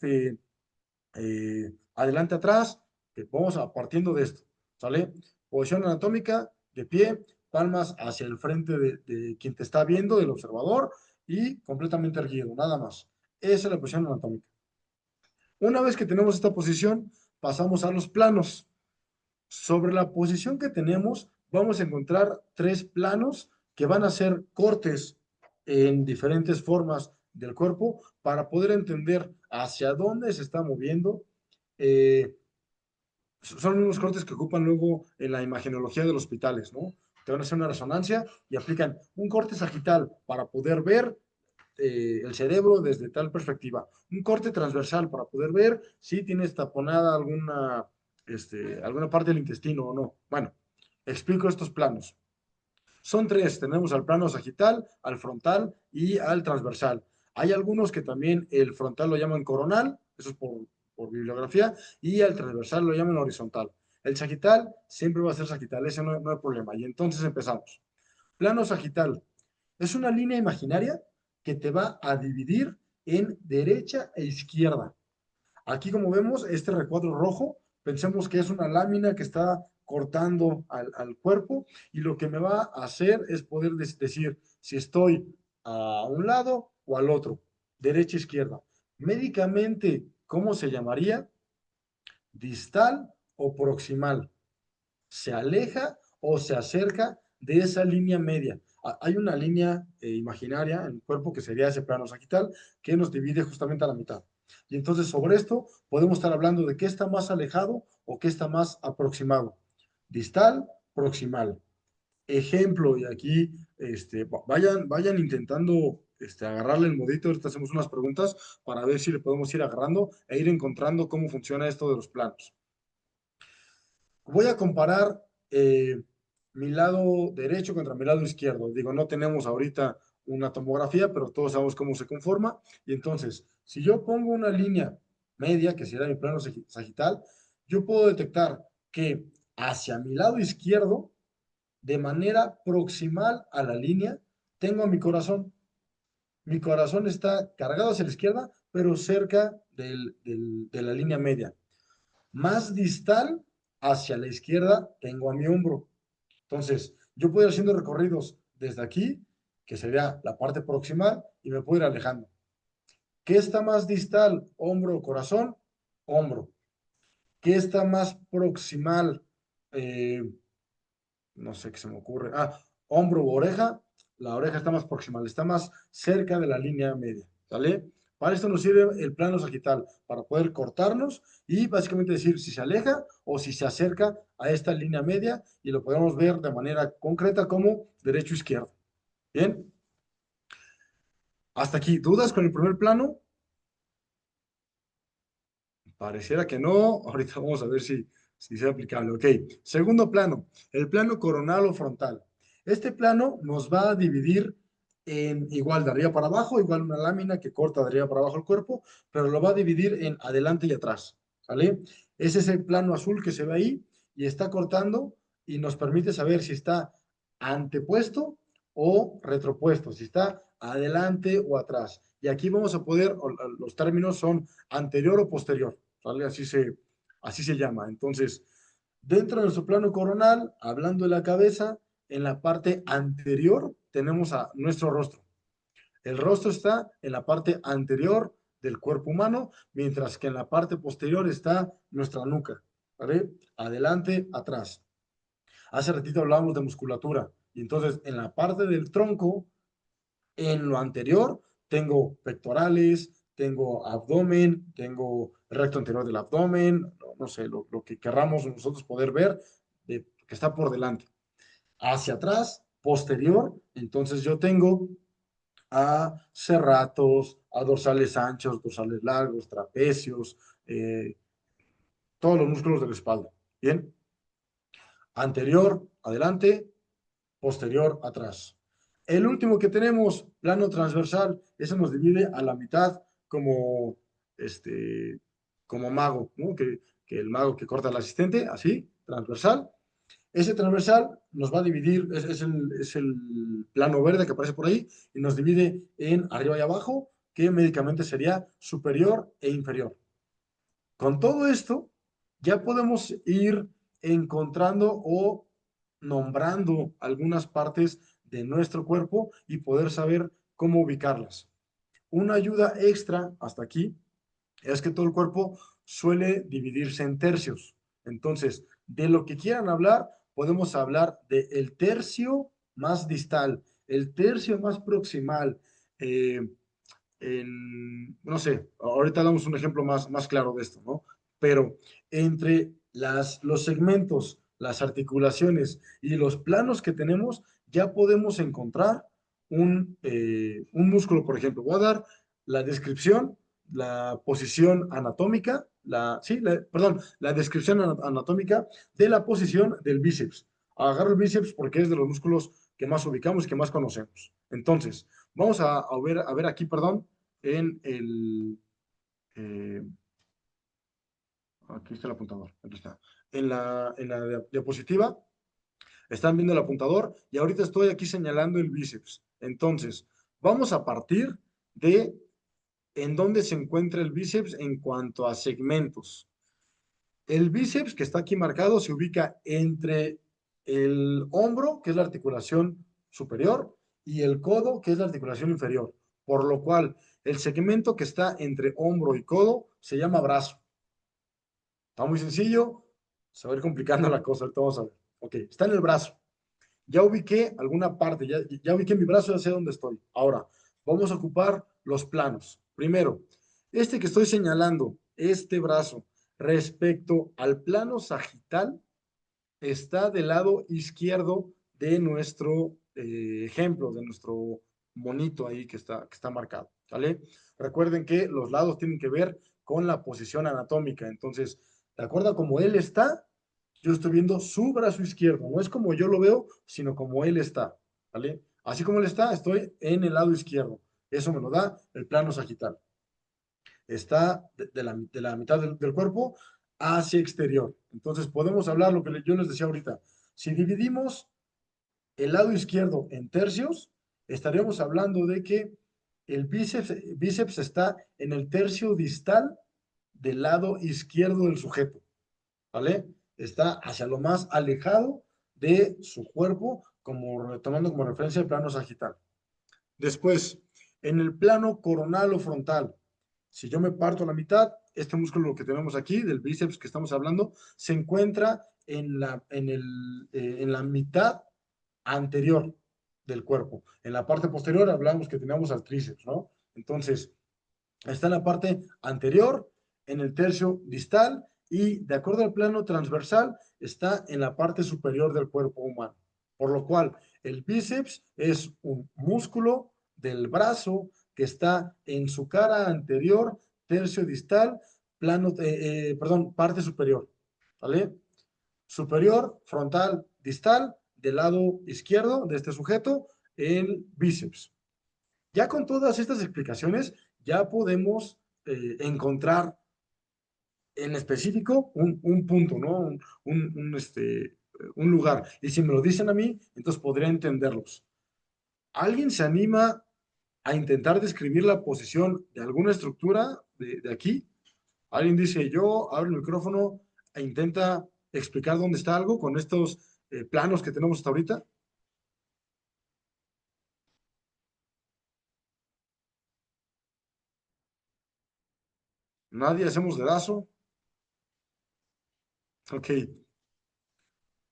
adelante atrás, que vamos a partiendo de esto, ¿sale? Posición anatómica, de pie, palmas hacia el frente de quien te está viendo, del observador, y completamente erguido, nada más. Esa es la posición anatómica. Una vez que tenemos esta posición, pasamos a los planos. Sobre la posición que tenemos, vamos a encontrar tres planos que van a ser cortes en diferentes formas del cuerpo para poder entender hacia dónde se está moviendo. Son unos cortes que ocupan luego en la imagenología de los hospitales, ¿no? Te van a hacer una resonancia y aplican un corte sagital para poder ver el cerebro desde tal perspectiva. Un corte transversal para poder ver si tienes taponada alguna parte del intestino o no. Bueno, explico estos planos. Son tres, tenemos al plano sagital, al frontal y al transversal. Hay algunos que también el frontal lo llaman coronal, eso es por bibliografía, y al transversal lo llaman horizontal. El sagital siempre va a ser sagital, ese no hay problema. Y entonces empezamos. Plano sagital es una línea imaginaria que te va a dividir en derecha e izquierda. Aquí, como vemos, este recuadro rojo, pensemos que es una lámina que está cortando al cuerpo y lo que me va a hacer es poder decir si estoy a un lado o al otro, derecha, izquierda. Médicamente, ¿cómo se llamaría? Distal o proximal. Se aleja o se acerca de esa línea media. Hay una línea imaginaria en el cuerpo que sería ese plano sagital que nos divide justamente a la mitad. Y entonces sobre esto podemos estar hablando de qué está más alejado o qué está más aproximado. Distal, proximal. Ejemplo, y aquí vayan intentando agarrarle el modito, ahorita hacemos unas preguntas para ver si le podemos ir agarrando e ir encontrando cómo funciona esto de los planos. Voy a comparar mi lado derecho contra mi lado izquierdo. Digo, no tenemos ahorita una tomografía, pero todos sabemos cómo se conforma. Y entonces, si yo pongo una línea media, que será mi plano sagital, yo puedo detectar que hacia mi lado izquierdo, de manera proximal a la línea, tengo a mi corazón. Mi corazón está cargado hacia la izquierda, pero cerca de la línea media. Más distal hacia la izquierda tengo a mi hombro. Entonces, yo puedo ir haciendo recorridos desde aquí, que sería la parte proximal, y me puedo ir alejando. ¿Qué está más distal? Hombro, corazón, hombro. ¿Qué está más proximal? Eh, no sé qué se me ocurre. Hombro o oreja. La oreja está más proximal, está más cerca de la línea media. ¿Sale? Para esto nos sirve el plano sagital, para poder cortarnos y básicamente decir si se aleja o si se acerca a esta línea media y lo podemos ver de manera concreta como derecho-izquierdo. Bien, hasta aquí. ¿Dudas con el primer plano? Pareciera que no. Ahorita vamos a ver si es aplicable. Ok, segundo plano, el plano coronal o frontal. Este plano nos va a dividir en igual de arriba para abajo, igual una lámina que corta de arriba para abajo el cuerpo, pero lo va a dividir en adelante y atrás. ¿Sale? Ese es el plano azul que se ve ahí y está cortando y nos permite saber si está antepuesto o retropuesto, si está adelante o atrás. Y aquí vamos a poder, los términos son anterior o posterior. ¿Vale? Así se llama. Entonces, dentro de nuestro plano coronal, hablando de la cabeza, en la parte anterior tenemos a nuestro rostro. El rostro está en la parte anterior del cuerpo humano, mientras que en la parte posterior está nuestra nuca. ¿Vale? Adelante, atrás. Hace ratito hablábamos de musculatura. Y entonces, en la parte del tronco, en lo anterior tengo pectorales, tengo abdomen, tengo el recto anterior del abdomen, no sé, lo que querramos nosotros poder ver que está por delante. Hacia atrás, posterior, entonces yo tengo a serratos, a dorsales anchos, dorsales largos, trapecios, todos los músculos de la espalda. Bien, anterior, adelante, posterior, atrás. El último que tenemos, plano transversal, ese nos divide a la mitad como, este, como mago, ¿no? Que el mago que corta al asistente, así, transversal. Ese transversal nos va a dividir, es el plano verde que aparece por ahí, y nos divide en arriba y abajo, que médicamente sería superior e inferior. Con todo esto, ya podemos ir encontrando o nombrando algunas partes de nuestro cuerpo y poder saber cómo ubicarlas. Una ayuda extra hasta aquí es que todo el cuerpo suele dividirse en tercios. Entonces, de lo que quieran hablar, podemos hablar del tercio más distal, el tercio más proximal. eh, no sé, ahorita damos un ejemplo más claro de esto, ¿no? Pero entre los segmentos, las articulaciones y los planos que tenemos, ya podemos encontrar un músculo, por ejemplo. Voy a dar la descripción, la posición anatómica, perdón, la descripción anatómica de la posición del bíceps. Agarro el bíceps porque es de los músculos que más ubicamos y que más conocemos. Entonces, vamos a ver aquí, perdón, en el... eh, aquí está el apuntador, aquí está. En la diapositiva están viendo el apuntador y ahorita estoy aquí señalando el bíceps. Entonces, vamos a partir de en dónde se encuentra el bíceps en cuanto a segmentos. El bíceps que está aquí marcado se ubica entre el hombro, que es la articulación superior, y el codo, que es la articulación inferior. Por lo cual, el segmento que está entre hombro y codo se llama brazo. Está muy sencillo, se va a ir complicando la cosa, ahorita vamos a ver. Ok, está en el brazo. Ya ubiqué alguna parte, ya ubiqué mi brazo, ya sé dónde estoy. Ahora, vamos a ocupar los planos. Primero, este que estoy señalando, este brazo, respecto al plano sagital, está del lado izquierdo de nuestro ejemplo, de nuestro monito ahí que está marcado, ¿vale? Recuerden que los lados tienen que ver con la posición anatómica. Entonces, de acuerdo a cómo él está, yo estoy viendo su brazo izquierdo. No es como yo lo veo, sino como él está, ¿vale? Así como él está, estoy en el lado izquierdo. Eso me lo da el plano sagital. Está de la mitad del cuerpo hacia exterior. Entonces podemos hablar lo que yo les decía ahorita. Si dividimos el lado izquierdo en tercios, estaríamos hablando de que el bíceps está en el tercio distal del lado izquierdo del sujeto, ¿vale? Está hacia lo más alejado de su cuerpo, tomando como referencia el plano sagital. Después, en el plano coronal o frontal, si yo me parto a la mitad, este músculo que tenemos aquí, del bíceps que estamos hablando, se encuentra en la mitad anterior del cuerpo. En la parte posterior hablamos que teníamos al tríceps, ¿no? Entonces, está en la parte anterior, en el tercio distal y de acuerdo al plano transversal, está en la parte superior del cuerpo humano. Por lo cual, el bíceps es un músculo del brazo que está en su cara anterior, tercio distal, parte superior, ¿vale? Superior, frontal, distal, del lado izquierdo de este sujeto, el bíceps. Ya con todas estas explicaciones, ya podemos encontrar en específico un punto, ¿no? Un lugar. Y si me lo dicen a mí, entonces podría entenderlos. ¿Alguien se anima a intentar describir la posición de alguna estructura de aquí? Alguien dice, yo abro el micrófono e intenta explicar dónde está algo con estos planos que tenemos hasta ahorita. Nadie, hacemos dedazo. Ok,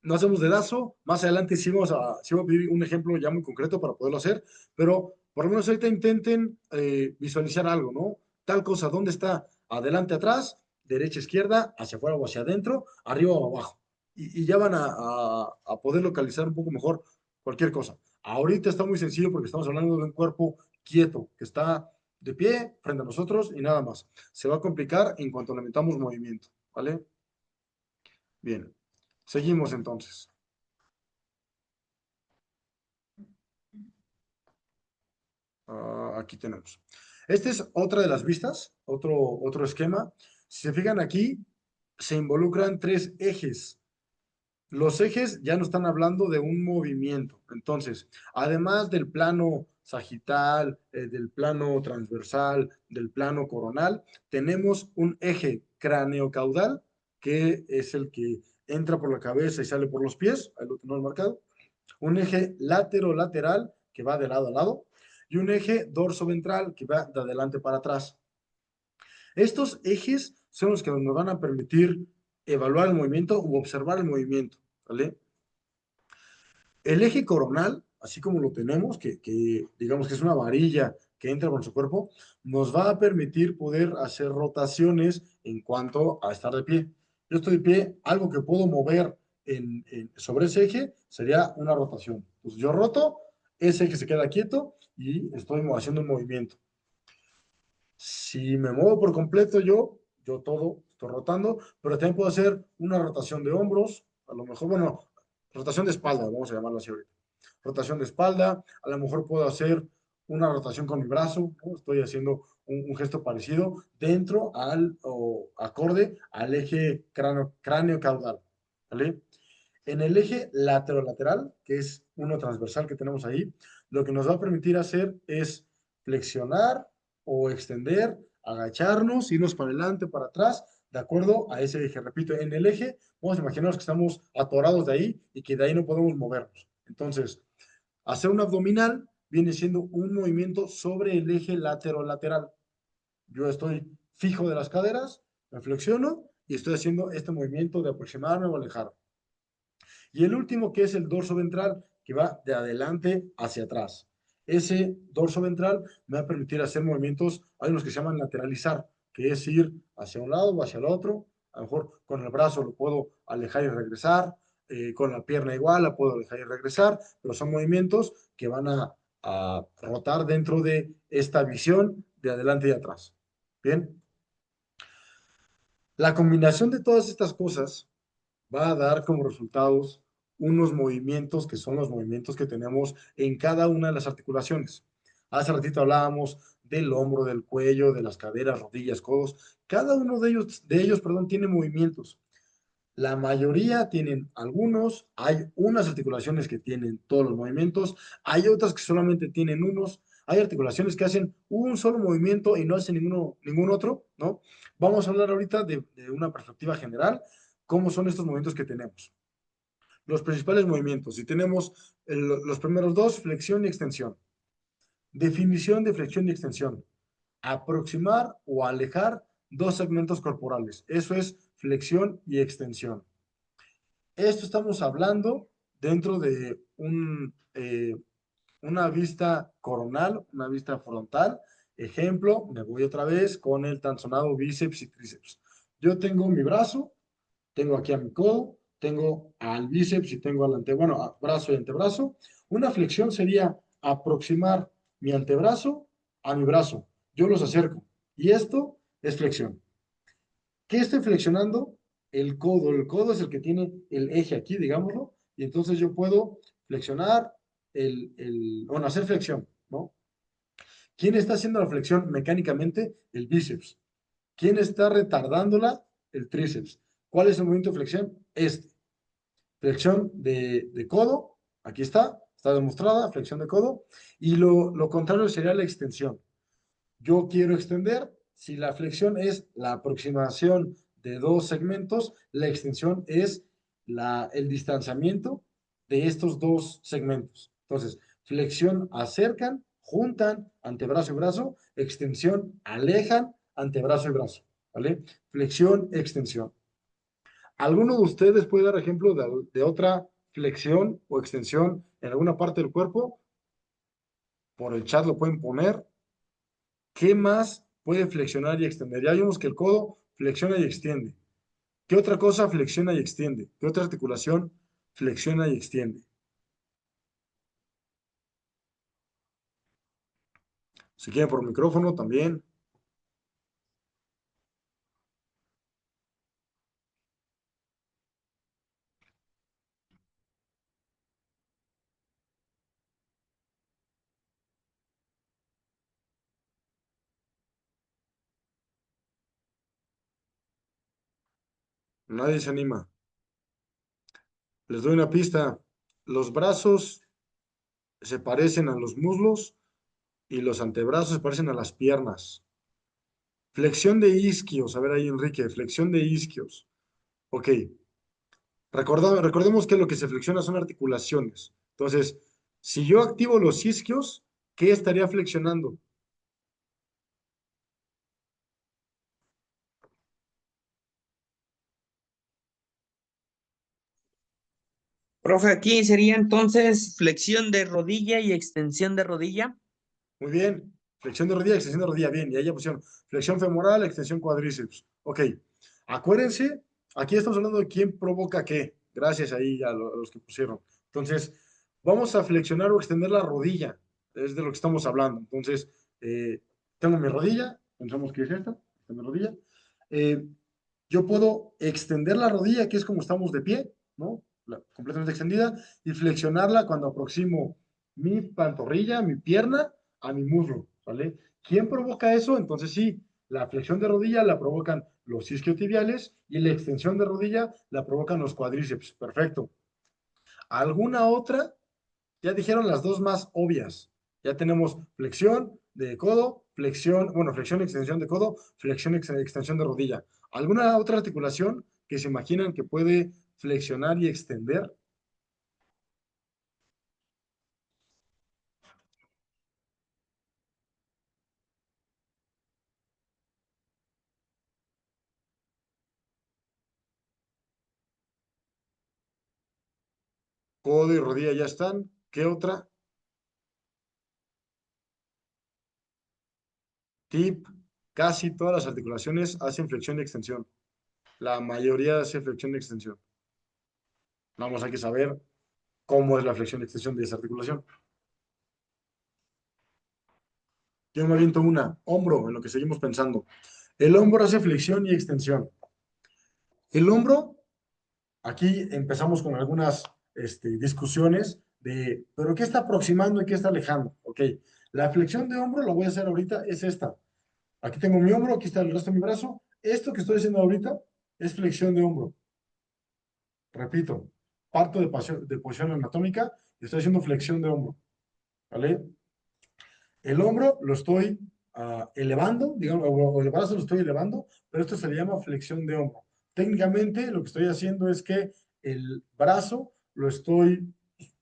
no hacemos dedazo. Más adelante sí voy a pedir un ejemplo ya muy concreto para poderlo hacer, pero por lo menos ahorita intenten visualizar algo, ¿no? Tal cosa, ¿dónde está? Adelante, atrás, derecha, izquierda, hacia afuera o hacia adentro, arriba o abajo. Y ya van a poder localizar un poco mejor cualquier cosa. Ahorita está muy sencillo porque estamos hablando de un cuerpo quieto, que está de pie frente a nosotros y nada más. Se va a complicar en cuanto le metamos movimiento, ¿vale? Bien, seguimos entonces. Aquí tenemos. Esta es otra de las vistas, otro esquema. Si se fijan aquí, se involucran tres ejes. Los ejes ya nos están hablando de un movimiento. Entonces, además del plano sagital, del plano transversal, del plano coronal, tenemos un eje craneocaudal, que es el que entra por la cabeza y sale por los pies, ahí lo tenemos marcado. Un eje lateral, que va de lado a lado, y un eje dorso-ventral, que va de adelante para atrás. Estos ejes son los que nos van a permitir evaluar el movimiento u observar el movimiento, ¿vale? El eje coronal, así como lo tenemos, que digamos que es una varilla que entra por su cuerpo, nos va a permitir poder hacer rotaciones en cuanto a estar de pie. Yo estoy de pie, algo que puedo mover sobre ese eje sería una rotación. Entonces yo roto, ese eje se queda quieto y estoy haciendo un movimiento. Si me muevo por completo yo todo estoy rotando, pero también puedo hacer una rotación de hombros, a lo mejor, bueno, rotación de espalda, vamos a llamarlo así ahorita. Rotación de espalda, a lo mejor puedo hacer una rotación con mi brazo, ¿no? Estoy haciendo un gesto parecido dentro o acorde al eje cráneo-caudal, ¿vale? En el eje lateral, que es uno transversal que tenemos ahí, lo que nos va a permitir hacer es flexionar o extender, agacharnos, irnos para adelante, para atrás, de acuerdo a ese eje. Repito, en el eje, vamos a imaginarnos que estamos atorados de ahí y que de ahí no podemos movernos. Entonces, hacer un abdominal viene siendo un movimiento sobre el eje lateral. Yo estoy fijo de las caderas, me flexiono y estoy haciendo este movimiento de aproximarme o alejar. Y el último, que es el dorso ventral, que va de adelante hacia atrás. Ese dorso ventral me va a permitir hacer movimientos, hay unos que se llaman lateralizar, que es ir hacia un lado o hacia el otro. A lo mejor con el brazo lo puedo alejar y regresar, con la pierna igual la puedo alejar y regresar, pero son movimientos que van a rotar dentro de esta visión de adelante y atrás. Bien, la combinación de todas estas cosas va a dar como resultados unos movimientos que son los movimientos que tenemos en cada una de las articulaciones. Hace ratito hablábamos del hombro, del cuello, de las caderas, rodillas, codos. Cada uno de ellos, perdón, tiene movimientos. La mayoría tienen algunos, hay unas articulaciones que tienen todos los movimientos, hay otras que solamente tienen unos, hay articulaciones que hacen un solo movimiento y no hacen ningún otro, ¿no? Vamos a hablar ahorita de una perspectiva general, cómo son estos movimientos que tenemos. Los principales movimientos, si tenemos los primeros dos, flexión y extensión. Definición de flexión y extensión: aproximar o alejar dos segmentos corporales. Eso es flexión y extensión. Esto estamos hablando dentro de una vista coronal, una vista frontal. Ejemplo, me voy otra vez con el tan sonado bíceps y tríceps. Yo tengo mi brazo, tengo aquí a mi codo, tengo al bíceps y tengo al bueno, brazo y antebrazo. Una flexión sería aproximar mi antebrazo a mi brazo. Yo los acerco. Y esto es flexión. ¿Qué estoy flexionando? El codo. El codo es el que tiene el eje aquí, digámoslo. Y entonces yo puedo flexionar bueno, hacer flexión, ¿no? ¿Quién está haciendo la flexión mecánicamente? El bíceps. ¿Quién está retardándola? El tríceps. ¿Cuál es el movimiento de flexión? Flexión de codo, aquí está demostrada, flexión de codo. Y lo contrario sería la extensión. Yo quiero extender, si la flexión es la aproximación de dos segmentos, la extensión es el distanciamiento de estos dos segmentos. Entonces, flexión acercan, juntan antebrazo y brazo, extensión alejan antebrazo y brazo, ¿vale? Flexión, extensión. ¿Alguno de ustedes puede dar ejemplo de otra flexión o extensión en alguna parte del cuerpo? Por el chat lo pueden poner. ¿Qué más puede flexionar y extender? Ya vimos que el codo flexiona y extiende. ¿Qué otra cosa flexiona y extiende? ¿Qué otra articulación flexiona y extiende? Si quieren por micrófono también. Nadie se anima. Les doy una pista. Los brazos se parecen a los muslos y los antebrazos se parecen a las piernas. Flexión de isquios. A ver ahí, Enrique. Flexión de isquios. Ok. Recordemos que lo que se flexiona son articulaciones. Entonces, si yo activo los isquios, ¿qué estaría flexionando? Profe, aquí sería entonces flexión de rodilla y extensión de rodilla. Muy bien. Flexión de rodilla, extensión de rodilla. Bien. Y ahí ya pusieron flexión femoral, extensión cuádriceps. Ok. Acuérdense, aquí estamos hablando de quién provoca qué. Gracias ahí a los que pusieron. Entonces, vamos a flexionar o extender la rodilla. Es de lo que estamos hablando. Entonces, tengo mi rodilla. Pensamos que es esta mi rodilla. Eh, yo puedo extender la rodilla, que es como estamos de pie, ¿no? Completamente extendida, y flexionarla cuando aproximo mi pantorrilla, mi pierna, a mi muslo, ¿vale? ¿Quién provoca eso? Entonces sí, la flexión de rodilla la provocan los isquiotibiales y la extensión de rodilla la provocan los cuádriceps. Perfecto. ¿Alguna otra? Ya dijeron las dos más obvias. Ya tenemos flexión de codo, flexión, bueno, flexión, extensión de codo, flexión, extensión de rodilla. ¿Alguna otra articulación que se imaginan que puede flexionar y extender? Codo y rodilla ya están. ¿Qué otra? Tip. Casi todas las articulaciones hacen flexión y extensión. La mayoría hace flexión y extensión. Vamos, hay que saber cómo es la flexión y extensión de esa articulación. Yo me aviento una, hombro, en lo que seguimos pensando. El hombro hace flexión y extensión. El hombro, aquí empezamos con algunas discusiones de, ¿pero qué está aproximando y qué está alejando? Ok, la flexión de hombro, la voy a hacer ahorita, es esta. Aquí tengo mi hombro, aquí está el resto de mi brazo. Esto que estoy haciendo ahorita es flexión de hombro. Repito, parto de posición anatómica y estoy haciendo flexión de hombro. ¿Vale? El hombro lo estoy elevando, digamos, o el brazo lo estoy elevando, pero esto se le llama flexión de hombro. Técnicamente lo que estoy haciendo es que el brazo lo estoy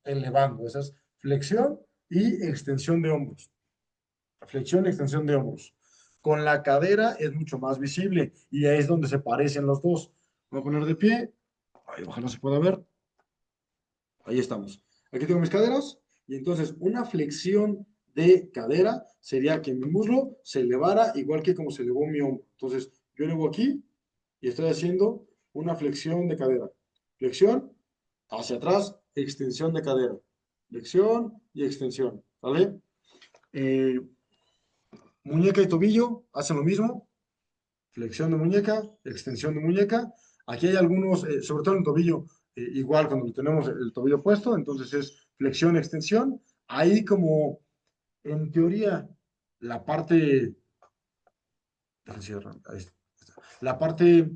elevando. Esa es flexión y extensión de hombros. Flexión y extensión de hombros. Con la cadera es mucho más visible y ahí es donde se parecen los dos. Voy a poner de pie. Ay, ojalá se pueda ver. Ahí estamos. Aquí tengo mis caderas y entonces una flexión de cadera sería que mi muslo se elevara igual que como se elevó mi hombro. Entonces yo elevo aquí y estoy haciendo una flexión de cadera. Flexión hacia atrás, extensión de cadera. Flexión y extensión. ¿Vale? Eh, Muñeca y tobillo hacen lo mismo. Flexión de muñeca, extensión de muñeca. Aquí hay algunos, sobre todo en el tobillo, igual cuando tenemos el tobillo puesto, entonces es flexión, extensión. Ahí como en teoría la parte, la parte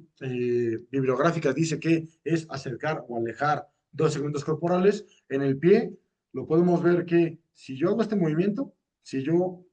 bibliográfica dice que es acercar o alejar dos segmentos corporales. En el pie lo podemos ver que si yo hago este movimiento, si yo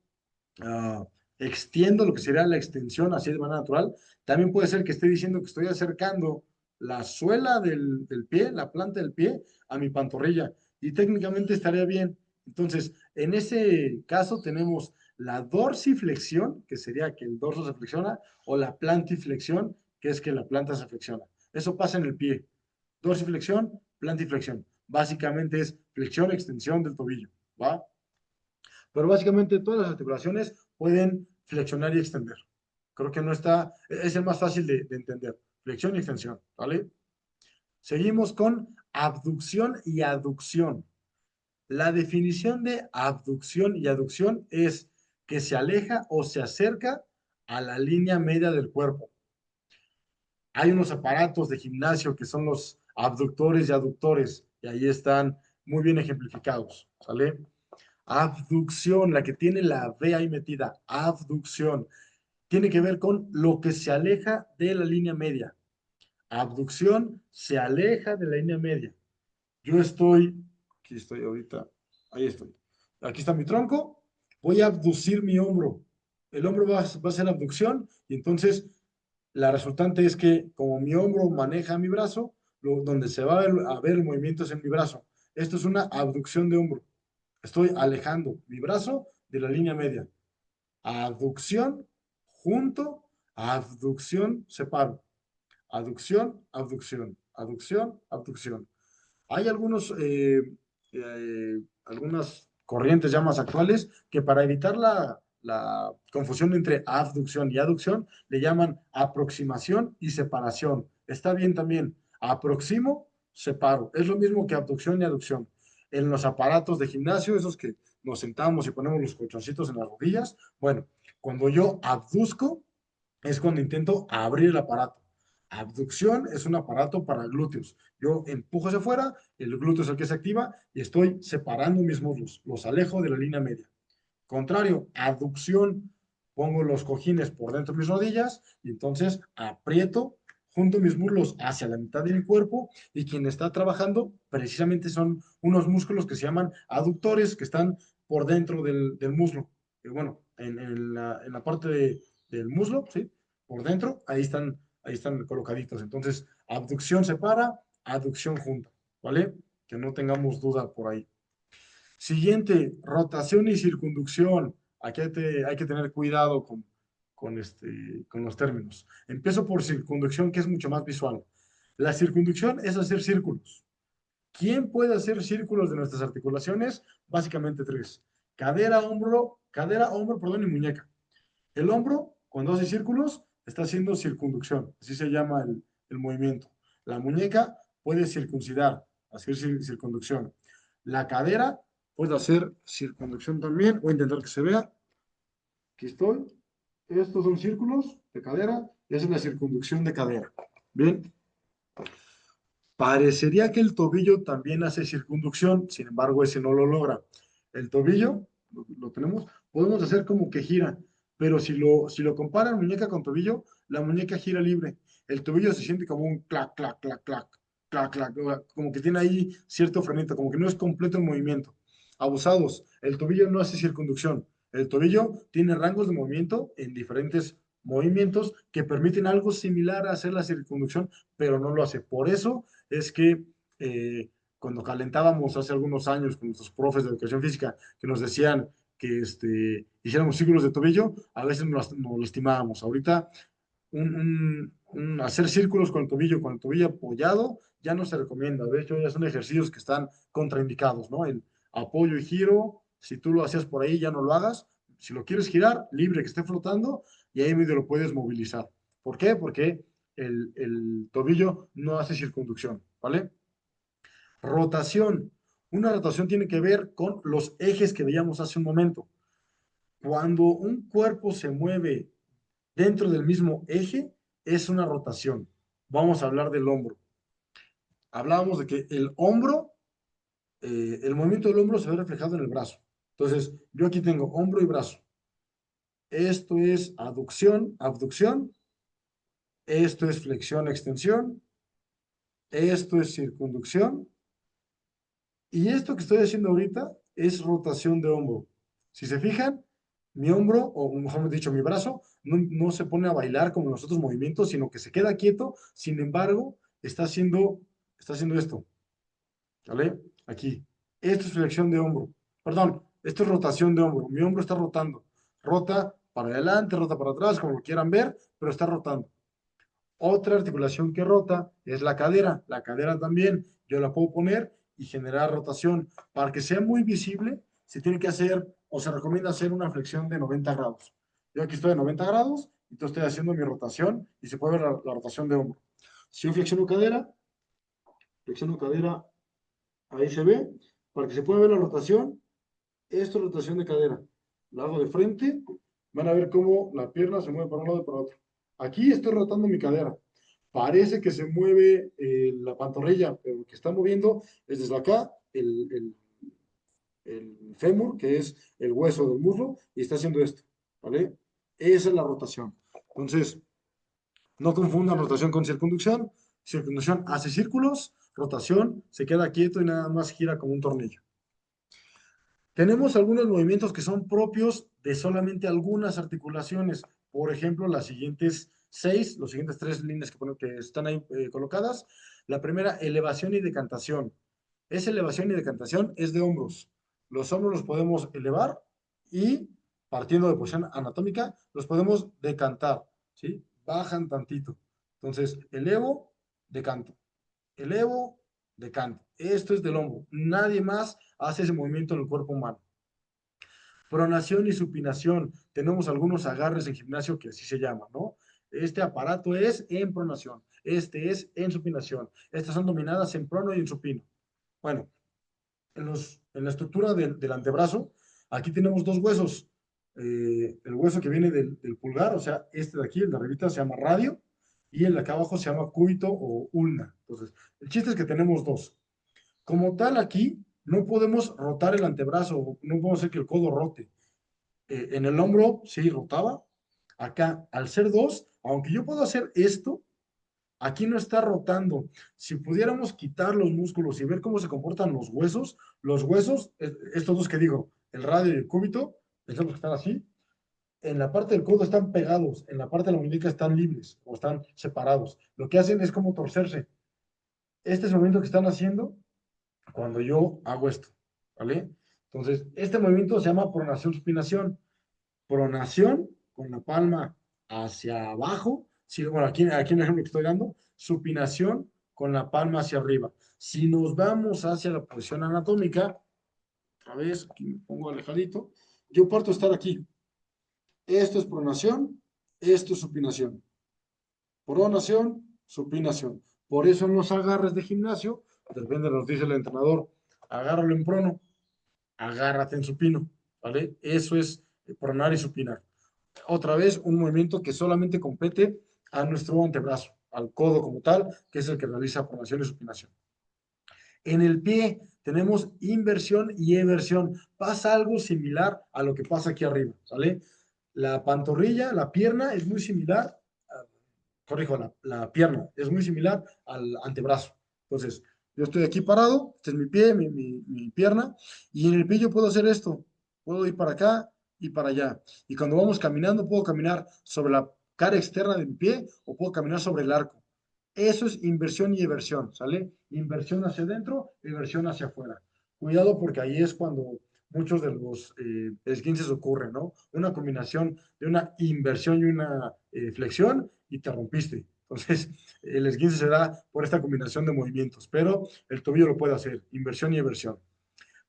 extiendo lo que sería la extensión así de manera natural, también puede ser que esté diciendo que estoy acercando la suela del pie, la planta del pie, a mi pantorrilla. Y técnicamente estaría bien. Entonces, en ese caso tenemos la dorsiflexión, que sería que el dorso se flexiona, o la plantiflexión, que es que la planta se flexiona. Eso pasa en el pie. Dorsiflexión, plantiflexión. Básicamente es flexión, extensión del tobillo. ¿Va? Pero básicamente todas las articulaciones pueden flexionar y extender. Creo que no está, es el más fácil de entender. Flexión y extensión, ¿vale? Seguimos con abducción y aducción. La definición de abducción y aducción es que se aleja o se acerca a la línea media del cuerpo. Hay unos aparatos de gimnasio que son los abductores y aductores, y ahí están muy bien ejemplificados, ¿sale? Abducción, la que tiene la V ahí metida, abducción, tiene que ver con lo que se aleja de la línea media. Abducción se aleja de la línea media. Aquí estoy ahorita, ahí estoy. Aquí está mi tronco, voy a abducir mi hombro. El hombro va a ser abducción y entonces la resultante es que como mi hombro maneja mi brazo, donde se va a ver el movimiento es en mi brazo. Esto es una abducción de hombro. Estoy alejando mi brazo de la línea media. Aducción, junto, abducción, separo. Aducción, abducción, aducción, abducción. Hay algunas corrientes ya más actuales que para evitar la confusión entre abducción y aducción le llaman aproximación y separación. Está bien también. Aproximo, separo. Es lo mismo que abducción y aducción. En los aparatos de gimnasio, esos que nos sentamos y ponemos los colchoncitos en las rodillas, bueno, cuando yo abduzco es cuando intento abrir el aparato. Abducción es un aparato para glúteos. Yo empujo hacia afuera, el glúteo es el que se activa y estoy separando mis muslos, los alejo de la línea media. Contrario, aducción, pongo los cojines por dentro de mis rodillas y entonces aprieto, junto mis muslos hacia la mitad de mi cuerpo y quien está trabajando precisamente son unos músculos que se llaman aductores que están por dentro del muslo. Bueno, en la parte del muslo, ¿sí? Por dentro, ahí están colocaditos. Entonces, abducción separa, aducción junta, ¿vale? Que no tengamos duda por ahí. Siguiente, rotación y circunducción. Aquí hay que tener cuidado con los términos. Empiezo por circunducción, que es mucho más visual. La circunducción es hacer círculos. ¿Quién puede hacer círculos de nuestras articulaciones? Básicamente tres. Cadera, hombro, perdón, y muñeca. El hombro, cuando hace círculos, está haciendo circunducción. Así se llama el movimiento. La muñeca puede circuncidar, hacer circunducción. La cadera puede hacer circunducción también. Voy a intentar que se vea. Aquí estoy. Estos son círculos de cadera y esa es la circunducción de cadera. Bien. Parecería que el tobillo también hace circunducción, sin embargo, ese no lo logra. El tobillo, lo tenemos, podemos hacer como que gira, pero si lo comparan muñeca con tobillo, la muñeca gira libre. El tobillo se siente como un clac, clac, clac, clac, clac, clac, como que tiene ahí cierto frenito, como que no es completo el movimiento. Abusados, el tobillo no hace circunducción. El tobillo tiene rangos de movimiento en diferentes movimientos que permiten algo similar a hacer la circunducción, pero no lo hace. Por eso es que cuando calentábamos hace algunos años con nuestros profes de educación física que nos decían que hiciéramos círculos de tobillo, a veces nos lastimábamos. Ahorita hacer círculos con el tobillo apoyado ya no se recomienda. De hecho, ya son ejercicios que están contraindicados, ¿no? El apoyo y giro, si tú lo hacías por ahí, ya no lo hagas. Si lo quieres girar, libre, que esté flotando, y ahí medio lo puedes movilizar. ¿Por qué? Porque el tobillo no hace circunducción, ¿vale? Rotación. Una rotación tiene que ver con los ejes que veíamos hace un momento. Cuando un cuerpo se mueve dentro del mismo eje, es una rotación. Vamos a hablar del hombro. Hablábamos de que el hombro, el movimiento del hombro se ve reflejado en el brazo. Entonces, yo aquí tengo hombro y brazo. Esto es aducción, abducción. Esto es flexión, extensión. Esto es circunducción. Y esto que estoy haciendo ahorita es rotación de hombro. Si se fijan, mi hombro, o mejor dicho, mi brazo, no se pone a bailar como en los otros movimientos, sino que se queda quieto. Sin embargo, está haciendo esto. ¿Vale? Aquí. Esto es flexión de hombro. Perdón, esto es rotación de hombro. Mi hombro está rotando. Rota para adelante, rota para atrás, como lo quieran ver, pero está rotando. Otra articulación que rota es la cadera. La cadera también yo la puedo poner y generar rotación. Para que sea muy visible, se tiene que hacer o se recomienda hacer una flexión de 90 grados. Yo aquí estoy de 90 grados, entonces estoy haciendo mi rotación y se puede ver la rotación de hombro. Si yo flexiono cadera, ahí se ve. Para que se pueda ver la rotación, esto es rotación de cadera. La hago de frente, van a ver cómo la pierna se mueve para un lado y para otro. Aquí estoy rotando mi cadera. Parece que se mueve la pantorrilla, pero lo que está moviendo es desde acá el fémur, que es el hueso del muslo, y está haciendo esto, ¿vale? Esa es la rotación. Entonces, no confundan rotación con circunducción. Circunducción hace círculos, rotación, se queda quieto y nada más gira como un tornillo. Tenemos algunos movimientos que son propios de solamente algunas articulaciones. Por ejemplo, las siguientes seis, los siguientes tres líneas que están ahí colocadas. La primera, elevación y decantación. Esa elevación y decantación es de hombros. Los hombros los podemos elevar y, partiendo de posición anatómica, los podemos decantar, ¿sí? Bajan tantito. Entonces, elevo, decanto. Elevo, decanto. Esto es del hombro. Nadie más hace ese movimiento en el cuerpo humano. Pronación y supinación. Tenemos algunos agarres en gimnasio que así se llaman, ¿no? Este aparato es en pronación, este es en supinación. Estas son dominadas en prono y en supino. Bueno, en la estructura del antebrazo, aquí tenemos dos huesos. El hueso que viene del pulgar, o sea, este de aquí, el de arribita, se llama radio, y el de acá abajo se llama cúbito o ulna. Entonces, el chiste es que tenemos dos. Como tal, aquí no podemos rotar el antebrazo, no podemos hacer que el codo rote. En el hombro, sí, rotaba. Acá, al ser dos, aunque yo puedo hacer esto, aquí no está rotando. Si pudiéramos quitar los músculos y ver cómo se comportan los huesos, estos dos que digo, el radio y el cúbito, pensamos que están así, en la parte del codo están pegados, en la parte de la muñeca están libres o están separados. Lo que hacen es como torcerse. Este es el movimiento que están haciendo cuando yo hago esto, ¿vale? Entonces, este movimiento se llama pronación-supinación. Pronación con la palma hacia abajo. Sí, bueno, aquí en el ejemplo que estoy dando, supinación con la palma hacia arriba. Si nos vamos hacia la posición anatómica, otra vez, aquí me pongo alejadito, yo parto de estar aquí. Esto es pronación, esto es supinación. Pronación, supinación. Por eso en los agarres de gimnasio, de repente nos dice el entrenador, agárralo en prono, agárrate en supino, ¿vale? Eso es pronar y supinar. Otra vez un movimiento que solamente compete a nuestro antebrazo, al codo como tal, que es el que realiza pronación y supinación. En el pie tenemos inversión y eversión. Pasa algo similar a lo que pasa aquí arriba, ¿sale? La pantorrilla, la pierna es muy similar, corrijo, la pierna es muy similar al antebrazo. Entonces, yo estoy aquí parado, este es mi pie, mi pierna, y en el pie yo puedo hacer esto. Puedo ir para acá y para allá. Y cuando vamos caminando, puedo caminar sobre la cara externa de mi pie o puedo caminar sobre el arco. Eso es inversión y eversión, ¿sale? Inversión hacia adentro, eversión hacia afuera. Cuidado porque ahí es cuando muchos de los esguinces ocurren, ¿no? Una combinación de una inversión y una flexión y te rompiste. Entonces, el esguince se da por esta combinación de movimientos, pero el tobillo lo puede hacer, inversión y eversión.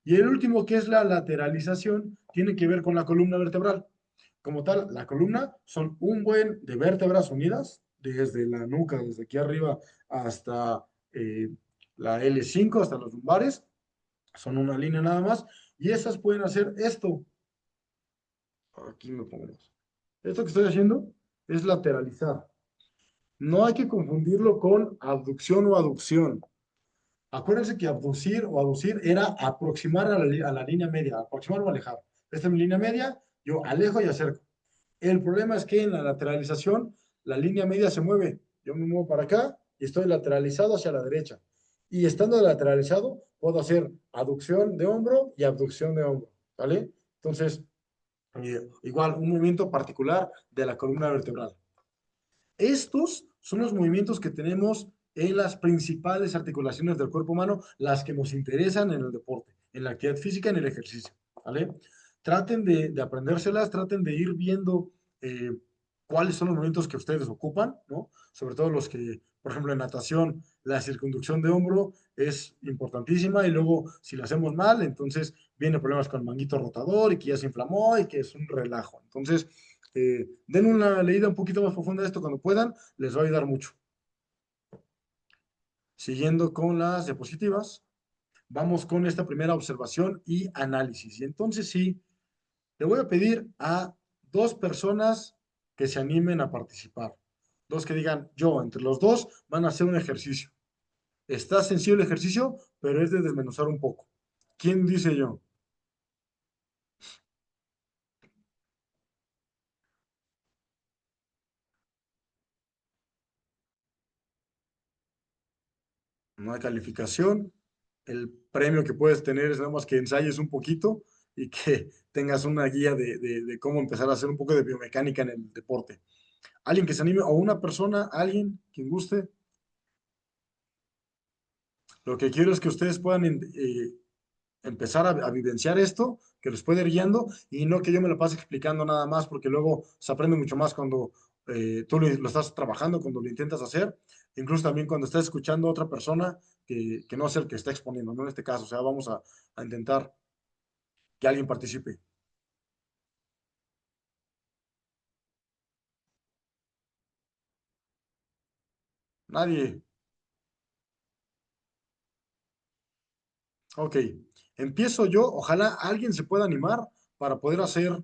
Y el último, que es la lateralización, tiene que ver con la columna vertebral. Como tal, la columna son un buen de vértebras unidas, desde la nuca, desde aquí arriba hasta la L5, hasta los lumbares, son una línea nada más, y esas pueden hacer esto. Aquí me pongo más. Esto que estoy haciendo es lateralizar. No hay que confundirlo con abducción o aducción. Acuérdense que abducir o aducir era aproximar a la línea media, aproximar o alejar. Esta es mi línea media, yo alejo y acerco. El problema es que en la lateralización la línea media se mueve. Yo me muevo para acá y estoy lateralizado hacia la derecha. Y estando lateralizado, puedo hacer aducción de hombro y abducción de hombro. ¿Vale? Entonces, igual, un movimiento particular de la columna vertebral. Estos son los movimientos que tenemos en las principales articulaciones del cuerpo humano, las que nos interesan en el deporte, en la actividad física, en el ejercicio, ¿vale? Traten de aprendérselas, traten de ir viendo cuáles son los movimientos que ustedes ocupan, ¿no? Sobre todo los que, por ejemplo, en natación, la circunducción de hombro es importantísima y luego si lo hacemos mal, entonces vienen problemas con el manguito rotador y que ya se inflamó y que es un relajo. Entonces, den una leída un poquito más profunda de esto cuando puedan, les va a ayudar mucho. Siguiendo con las diapositivas, vamos con esta primera observación y análisis. Y entonces sí, le voy a pedir a dos personas que se animen a participar. Dos que digan, yo, entre los dos van a hacer un ejercicio. Está sencillo el ejercicio, pero es de desmenuzar un poco. ¿Quién dice yo? No hay calificación. El premio que puedes tener es nada más que ensayes un poquito y que tengas una guía de cómo empezar a hacer un poco de biomecánica en el deporte. Alguien que se anime, o una persona, alguien quien guste. Lo que quiero es que ustedes puedan empezar a vivenciar esto, que les puede ir guiando y no que yo me lo pase explicando nada más, porque luego se aprende mucho más cuando tú lo estás trabajando, cuando lo intentas hacer, incluso también cuando estás escuchando a otra persona que no es el que está exponiendo, ¿no? En este caso, o sea, vamos a intentar que alguien participe. Nadie. Ok, empiezo yo. Ojalá alguien se pueda animar para poder hacer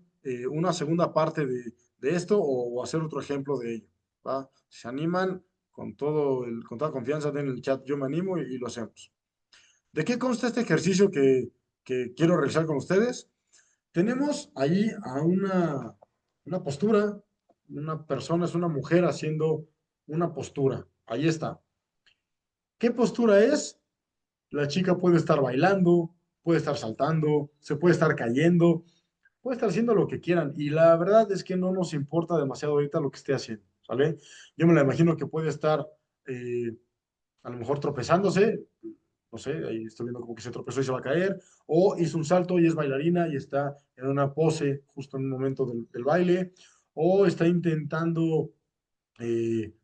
una segunda parte de esto o hacer otro ejemplo de ello. ¿Va? Si se animan con toda confianza, den el chat, yo me animo y lo hacemos. ¿De qué consta este ejercicio que quiero realizar con ustedes? Tenemos ahí a una postura, una persona, es una mujer haciendo una postura. Ahí está. ¿Qué postura es? La chica puede estar bailando, puede estar saltando, se puede estar cayendo, puede estar haciendo lo que quieran. Y la verdad es que no nos importa demasiado ahorita lo que esté haciendo, ¿sale? Yo me la imagino que puede estar eh, a lo mejor tropezándose, no sé, ahí estoy viendo como que se tropezó y se va a caer, o hizo un salto y es bailarina y está en una pose justo en un momento del baile, o está intentando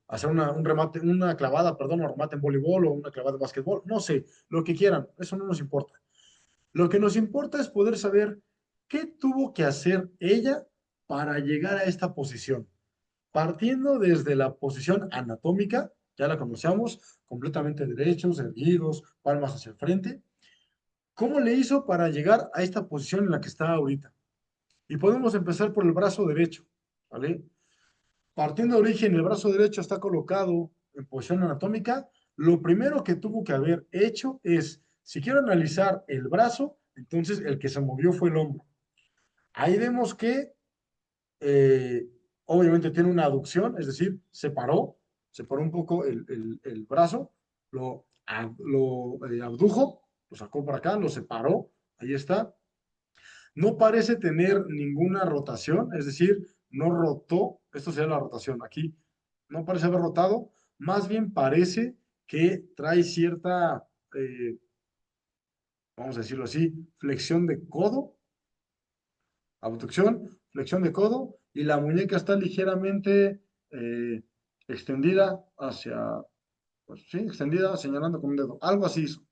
hacer un remate, una clavada, perdón, o remate en voleibol o una clavada de básquetbol, no sé, lo que quieran, eso no nos importa. Lo que nos importa es poder saber qué tuvo que hacer ella para llegar a esta posición. Partiendo desde la posición anatómica, ya la conocemos, completamente derechos, erguidos, palmas hacia el frente. ¿Cómo le hizo para llegar a esta posición en la que está ahorita? Y podemos empezar por el brazo derecho, ¿vale? Partiendo de origen, el brazo derecho está colocado en posición anatómica. Lo primero que tuvo que haber hecho es, si quiero analizar el brazo, entonces el que se movió fue el hombro. Ahí vemos que eh, obviamente tiene una aducción, es decir, separó un poco el brazo, lo abdujo, lo sacó para acá, lo separó, ahí está. No parece tener ninguna rotación, es decir, no rotó, esto sería la rotación, aquí no parece haber rotado, más bien parece que trae cierta, vamos a decirlo así, flexión de codo, abducción, flexión de codo, y la muñeca está ligeramente extendida hacia, pues sí, extendida señalando con un dedo, algo así hizo.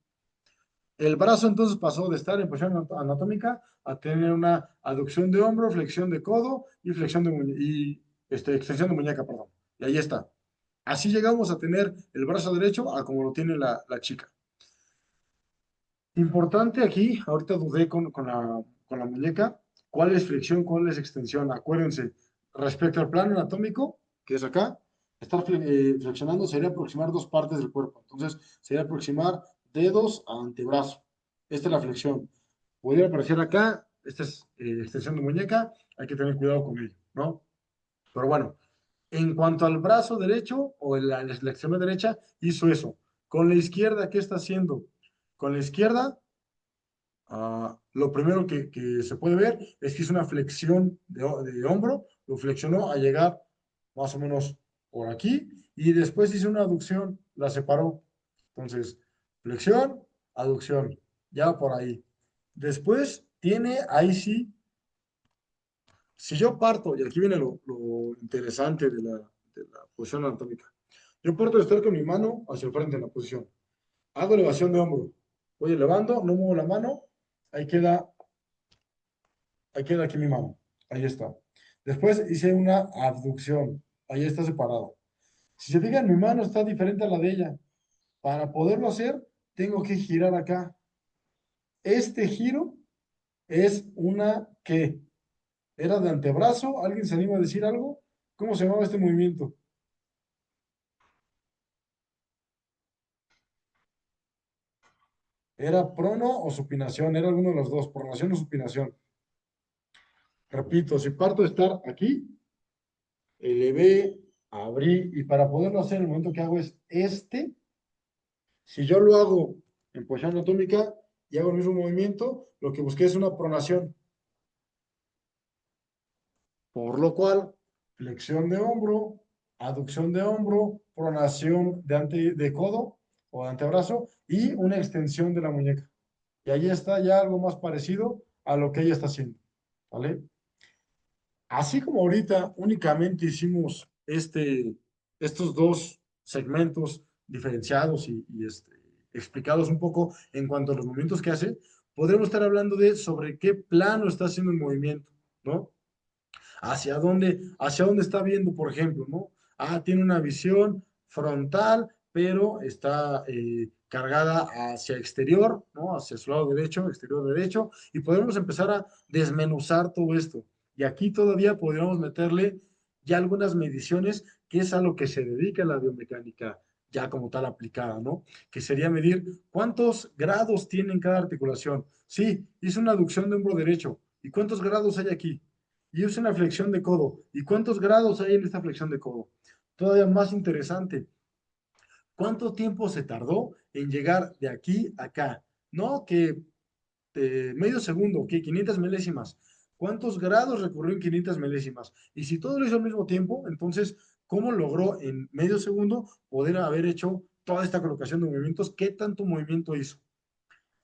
El brazo entonces pasó de estar en posición anatómica a tener una aducción de hombro, flexión de codo y flexión de extensión de muñeca, perdón. Y ahí está. Así llegamos a tener el brazo derecho a como lo tiene la chica. Importante aquí, ahorita dudé con la muñeca, cuál es flexión, cuál es extensión. Acuérdense, respecto al plano anatómico, que es acá, estar flexionando sería aproximar dos partes del cuerpo. Entonces, sería aproximar dedos a antebrazo. Esta es la flexión. Podría aparecer acá, esta es extensión de muñeca, hay que tener cuidado con ello, ¿no? Pero bueno, en cuanto al brazo derecho o la extremidad derecha, hizo eso. Con la izquierda, ¿qué está haciendo? Con la izquierda, lo primero que se puede ver es que hizo una flexión de hombro, lo flexionó a llegar más o menos por aquí y después hizo una aducción, la separó. Entonces, flexión, aducción, ya por ahí. Después tiene, ahí sí, si yo parto, y aquí viene lo interesante de la posición anatómica, yo parto de estar con mi mano hacia el frente en la posición, hago elevación de hombro, voy elevando, no muevo la mano, ahí queda Ahí queda aquí mi mano. Ahí está. Después hice una abducción. Ahí está separado. Si se fijan, mi mano está diferente a la de ella. Para poderlo hacer, tengo que girar acá. Este giro es una que era de antebrazo. ¿Alguien se anima a decir algo? ¿Cómo se llamaba este movimiento? ¿Era prono o supinación? Era alguno de los dos, pronación o supinación. Repito, si parto de estar aquí, elevé, abrí, y para poderlo hacer, el momento que hago es este, Si yo lo hago en posición anatómica y hago el mismo movimiento, lo que busqué es una pronación. Por lo cual, flexión de hombro, aducción de hombro, pronación de codo o de antebrazo y una extensión de la muñeca. Y ahí está ya algo más parecido a lo que ella está haciendo. ¿Vale? Así como ahorita únicamente hicimos estos dos segmentos diferenciados y explicados un poco en cuanto a los movimientos que hace, podremos estar hablando de sobre qué plano está haciendo el movimiento, ¿no? Hacia dónde está viendo, por ejemplo, ¿no? Ah, tiene una visión frontal, pero está cargada hacia exterior, ¿no? Hacia su lado derecho, exterior derecho, y podemos empezar a desmenuzar todo esto. Y aquí todavía podríamos meterle ya algunas mediciones, que es a lo que se dedica la biomecánica ya como tal aplicada, ¿no? Que sería medir cuántos grados tiene en cada articulación. Sí, hice una aducción de hombro derecho. ¿Y cuántos grados hay aquí? Y es una flexión de codo. ¿Y cuántos grados hay en esta flexión de codo? Todavía más interesante. ¿Cuánto tiempo se tardó en llegar de aquí a acá? No que medio segundo, que 500 milésimas. ¿Cuántos grados recorrió en 500 milésimas? Y si todo lo hizo al mismo tiempo, entonces, ¿cómo logró en medio segundo poder haber hecho toda esta colocación de movimientos? ¿Qué tanto movimiento hizo?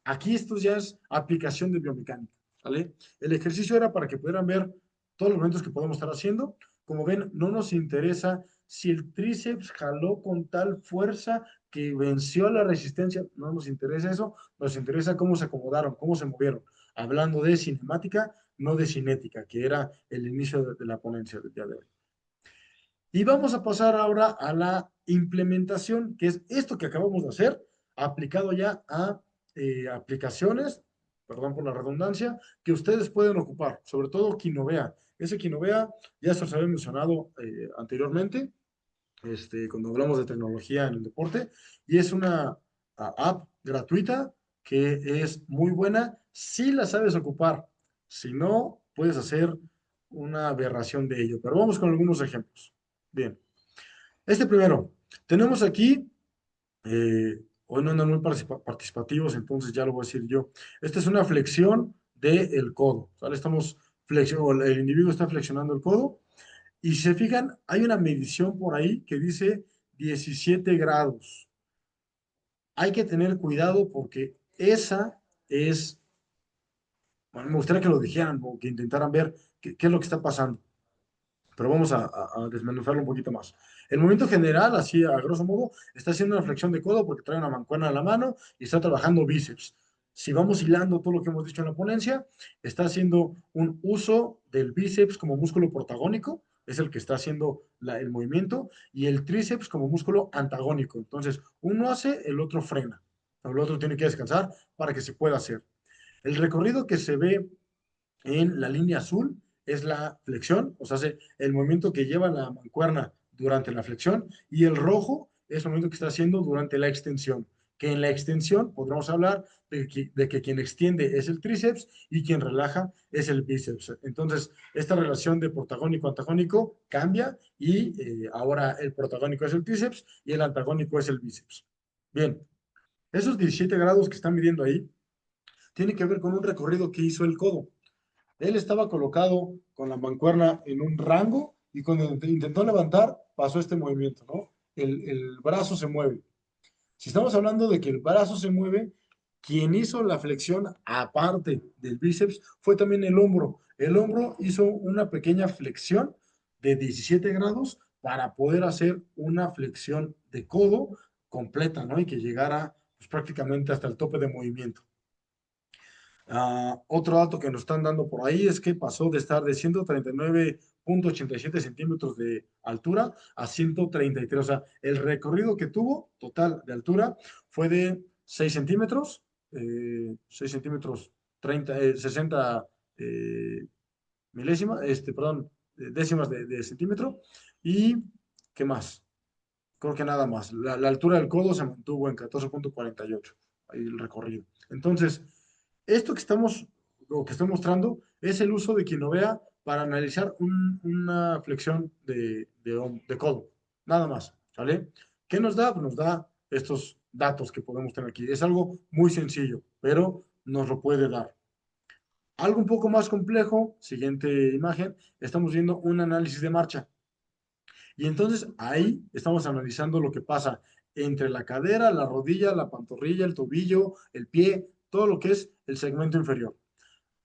Aquí esto ya es aplicación de biomecánica, ¿vale? El ejercicio era para que pudieran ver todos los movimientos que podemos estar haciendo. Como ven, no nos interesa si el tríceps jaló con tal fuerza que venció la resistencia, no nos interesa eso, nos interesa cómo se acomodaron, cómo se movieron. Hablando de cinemática, no de cinética, que era el inicio de la ponencia del día de hoy. Y vamos a pasar ahora a la implementación, que es esto que acabamos de hacer, aplicado ya a aplicaciones, perdón por la redundancia, que ustedes pueden ocupar, sobre todo Quinovea. Ese Quinovea ya se os había mencionado anteriormente, cuando hablamos de tecnología en el deporte, y es una app gratuita que es muy buena si la sabes ocupar. Si no, puedes hacer una aberración de ello. Pero vamos con algunos ejemplos. Bien, primero, tenemos aquí, hoy no andan muy participativos, entonces ya lo voy a decir yo. Esta es una flexión del codo, ¿vale? El individuo está flexionando el codo y si se fijan, hay una medición por ahí que dice 17 grados. Hay que tener cuidado porque esa es, bueno, me gustaría que lo dijeran o que intentaran ver qué es lo que está pasando. Pero vamos a desmenuzarlo un poquito más. El movimiento general, así a grosso modo, está haciendo una flexión de codo porque trae una mancuerna en la mano y está trabajando bíceps. Si vamos hilando todo lo que hemos dicho en la ponencia, está haciendo un uso del bíceps como músculo protagónico, es el que está haciendo el movimiento, y el tríceps como músculo antagónico. Entonces, uno hace, el otro frena, el otro tiene que descansar para que se pueda hacer. El recorrido que se ve en la línea azul es la flexión, o sea, el movimiento que lleva la mancuerna durante la flexión, y el rojo es el movimiento que está haciendo durante la extensión, que en la extensión podríamos hablar de que quien extiende es el tríceps y quien relaja es el bíceps. Entonces, esta relación de protagónico-antagónico cambia y ahora el protagónico es el tríceps y el antagónico es el bíceps. Bien, esos 17 grados que están midiendo ahí tienen que ver con un recorrido que hizo el codo. Él estaba colocado con la mancuerna en un rango y cuando intentó levantar, pasó este movimiento, ¿no? El brazo se mueve. Si estamos hablando de que el brazo se mueve, quien hizo la flexión aparte del bíceps fue también el hombro. El hombro hizo una pequeña flexión de 17 grados para poder hacer una flexión de codo completa, ¿no? Y que llegara pues, prácticamente hasta el tope de movimiento. Otro dato que nos están dando por ahí es que pasó de estar de 139,87 centímetros de altura a 133. O sea, el recorrido que tuvo total de altura fue de 6 centímetros, 6 centímetros 60 milésimas, perdón, décimas de centímetro. ¿Y qué más? Creo que nada más. La altura del codo se mantuvo en 14,48. Ahí el recorrido. Entonces, esto que estamos, o que estoy mostrando, es el uso de Quinovea para analizar una flexión de codo. Nada más. ¿Vale? ¿Qué nos da? Pues nos da estos datos que podemos tener aquí. Es algo muy sencillo, pero nos lo puede dar. Algo un poco más complejo, siguiente imagen, estamos viendo un análisis de marcha. Y entonces ahí estamos analizando lo que pasa entre la cadera, la rodilla, la pantorrilla, el tobillo, el pie, todo lo que es el segmento inferior.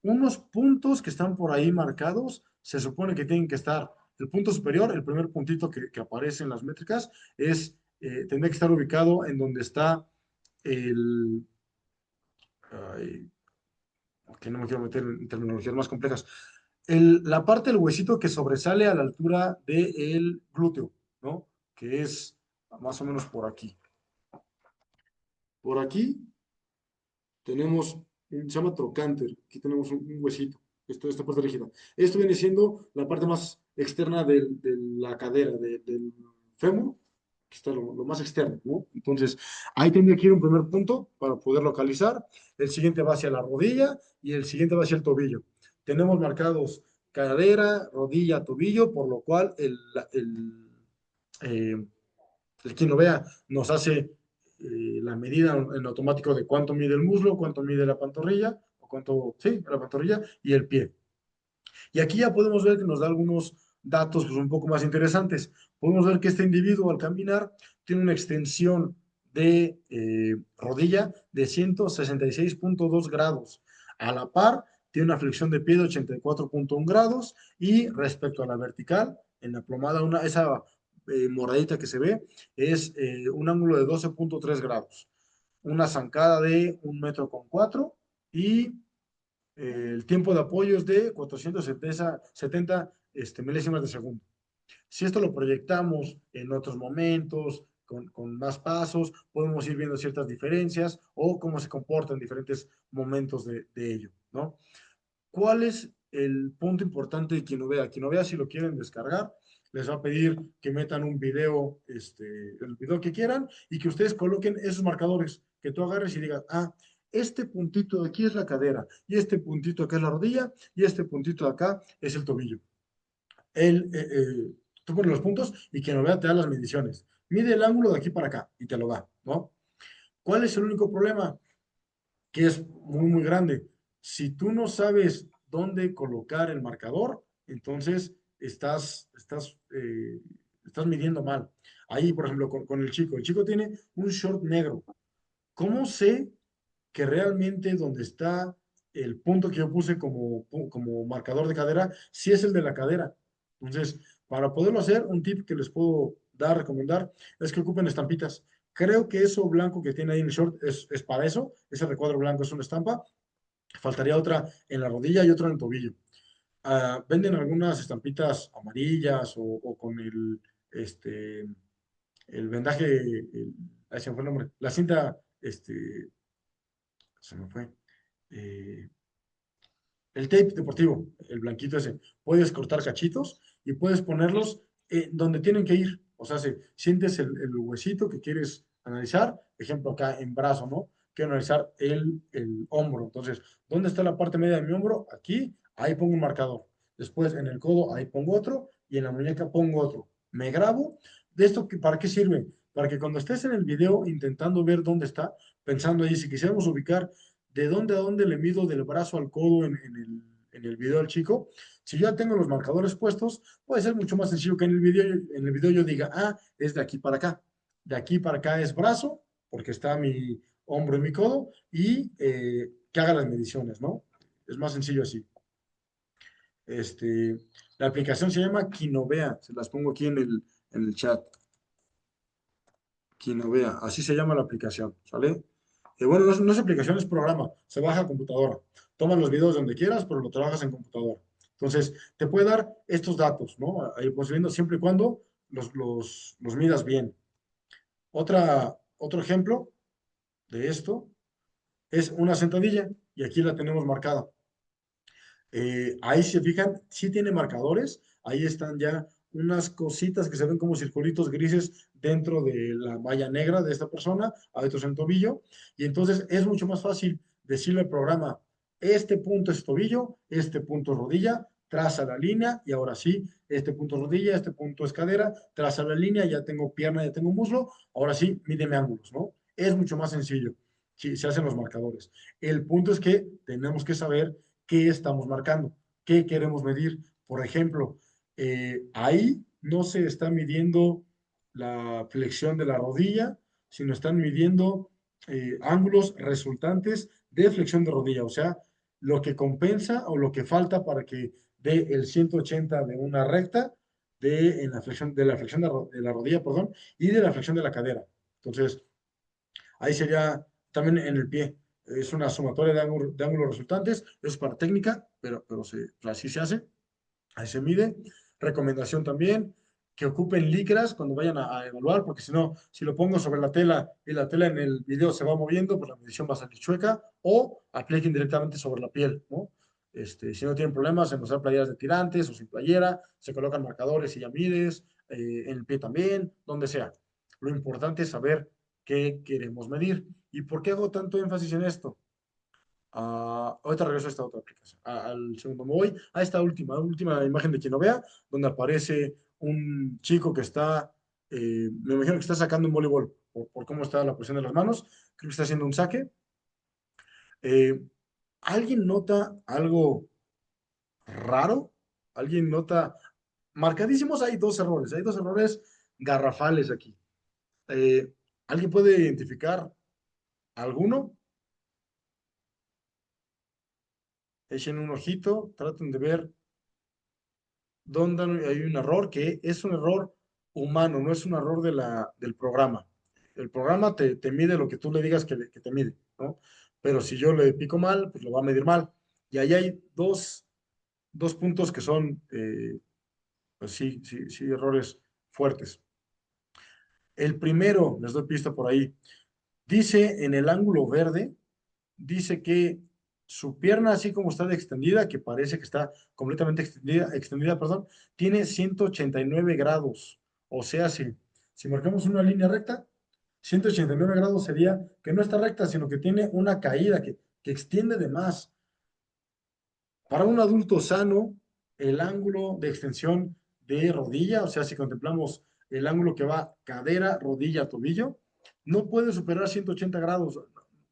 Unos puntos que están por ahí marcados, se supone que tienen que estar, el punto superior, el primer puntito que aparece en las métricas, tendría que estar ubicado en donde está el, ay, que no me quiero meter en terminologías más complejas, la parte del huesito que sobresale a la altura del glúteo, ¿no? Que es más o menos por aquí. Por aquí tenemos, se llama trocánter, aquí tenemos un huesito, esta parte rígida. Esto viene siendo la parte más externa de la cadera, del fémur, que está lo más externo, ¿no? Entonces, ahí tendría que ir un primer punto para poder localizar. El siguiente va hacia la rodilla y el siguiente va hacia el tobillo. Tenemos marcados cadera, rodilla, tobillo, por lo cual eh, quien lo vea nos hace la medida en automático de cuánto mide el muslo, cuánto mide la pantorrilla, o cuánto, sí, la pantorrilla y el pie. Y aquí ya podemos ver que nos da algunos datos pues, un poco más interesantes. Podemos ver que este individuo al caminar tiene una extensión de rodilla de 166.2 grados. A la par, tiene una flexión de pie de 84.1 grados y respecto a la vertical, en la plomada, esa moradita que se ve, es un ángulo de 12.3 grados. Una zancada de 1,4 m y el tiempo de apoyo es de 470 milésimas de segundo. Si esto lo proyectamos en otros momentos, con más pasos, podemos ir viendo ciertas diferencias o cómo se comporta en diferentes momentos de ello, ¿no? ¿Cuál es el punto importante de quien lo vea? Quien lo vea, si lo quieren descargar, les va a pedir que metan un video, el video que quieran, y que ustedes coloquen esos marcadores, que tú agarres y digas, ah, este puntito de aquí es la cadera, y este puntito acá es la rodilla, y este puntito de acá es el tobillo. Tú pones los puntos y quien lo vea te da las mediciones. Mide el ángulo de aquí para acá y te lo da, ¿no? ¿Cuál es el único problema? Que es muy, muy grande. Si tú no sabes dónde colocar el marcador, entonces estás midiendo mal. Ahí, por ejemplo, con el chico tiene un short negro. ¿Cómo sé que realmente donde está el punto que yo puse como marcador de cadera, si es el de la cadera? Entonces, para poderlo hacer, un tip que les puedo dar, recomendar, es que ocupen estampitas. Creo que eso blanco que tiene ahí en el short es para eso. Ese recuadro blanco es una estampa. Faltaría otra en la rodilla y otra en el tobillo. Venden algunas estampitas amarillas o con el vendaje, ahí se me fue el nombre, la cinta, se me fue. eh, el tape deportivo, el blanquito ese. Puedes cortar cachitos y puedes ponerlos donde tienen que ir. O sea, si sientes el huesito que quieres analizar, ejemplo acá en brazo, ¿no? Quiero analizar el hombro. Entonces, ¿dónde está la parte media de mi hombro? Aquí, ahí pongo un marcador. Después en el codo, ahí pongo otro y en la muñeca pongo otro. Me grabo. ¿De esto para qué sirve? Para que cuando estés en el video intentando ver dónde está, pensando ahí, si quisiéramos ubicar de dónde a dónde le mido del brazo al codo en el video del chico. Si yo ya tengo los marcadores puestos, puede ser mucho más sencillo que en el video yo diga, ah, es de aquí para acá. De aquí para acá es brazo, porque está mi hombro y mi codo, y que haga las mediciones, ¿no? Es más sencillo así. Este, la aplicación se llama Kinovea, se las pongo aquí en el chat. Kinovea, así se llama la aplicación, ¿sale? Bueno, no es aplicación, es programa, se baja a computadora. Tomas los videos donde quieras, pero lo trabajas en computadora. Entonces, te puede dar estos datos, ¿no? Ahí pues viendo siempre y cuando los midas bien. Otro ejemplo de esto es una sentadilla, y aquí la tenemos marcada. Ahí si se fijan, sí tiene marcadores, ahí están ya unas cositas que se ven como circulitos grises dentro de la malla negra de esta persona, hay otros en tobillo, y entonces es mucho más fácil decirle al programa, este punto es tobillo, este punto es rodilla, traza la línea, y ahora sí, este punto es rodilla, este punto es cadera, traza la línea, ya tengo pierna, ya tengo muslo, ahora sí, mídeme ángulos, ¿no? es mucho más sencillo si se hacen los marcadores. El punto es que tenemos que saber qué estamos marcando, qué queremos medir. Por ejemplo, ahí no se está midiendo la flexión de la rodilla, sino están midiendo ángulos resultantes de flexión de rodilla, o sea, lo que compensa o lo que falta para que dé el 180 de una recta en la flexión, de la flexión de la rodilla, perdón, y de la flexión de la cadera. Entonces, ahí sería también en el pie. Es una sumatoria de ángulos resultantes. Eso es para técnica, pero así se hace. Ahí se mide. Recomendación también, que ocupen licras cuando vayan a evaluar, porque si no, si lo pongo sobre la tela y la tela en el video se va moviendo, pues la medición va a salir chueca, o apliquen directamente sobre la piel, ¿no? Si no tienen problemas en usar playeras de tirantes o sin playera, se colocan marcadores y ya mides, en el pie también, donde sea. Lo importante es saber qué queremos medir. ¿Y por qué hago tanto énfasis en esto? Ahorita regreso a esta otra aplicación. Al segundo me voy a esta última imagen de quien lo vea, donde aparece un chico que está, me imagino que está sacando un voleibol, por cómo está la posición de las manos, creo que está haciendo un saque. Eh, ¿Alguien nota algo raro? ¿Alguien nota? Marcadísimos hay dos errores garrafales aquí. Eh, ¿Alguien puede identificar alguno? Echen un ojito, traten de ver donde hay un error que es un error humano, no es un error del programa. El programa te mide lo que tú le digas que te mide, ¿no? Pero si yo le pico mal, pues lo va a medir mal. Y ahí hay dos puntos que son, pues sí, errores fuertes. El primero, les doy pista por ahí, dice en el ángulo verde, dice que su pierna, así como está de extendida, que parece que está completamente extendida, perdón, tiene 189 grados. O sea, si marcamos una línea recta, 189 grados sería que no está recta, sino que tiene una caída que extiende de más. Para un adulto sano, el ángulo de extensión de rodilla, o sea, si contemplamos el ángulo que va cadera, rodilla, tobillo, no puede superar 180 grados.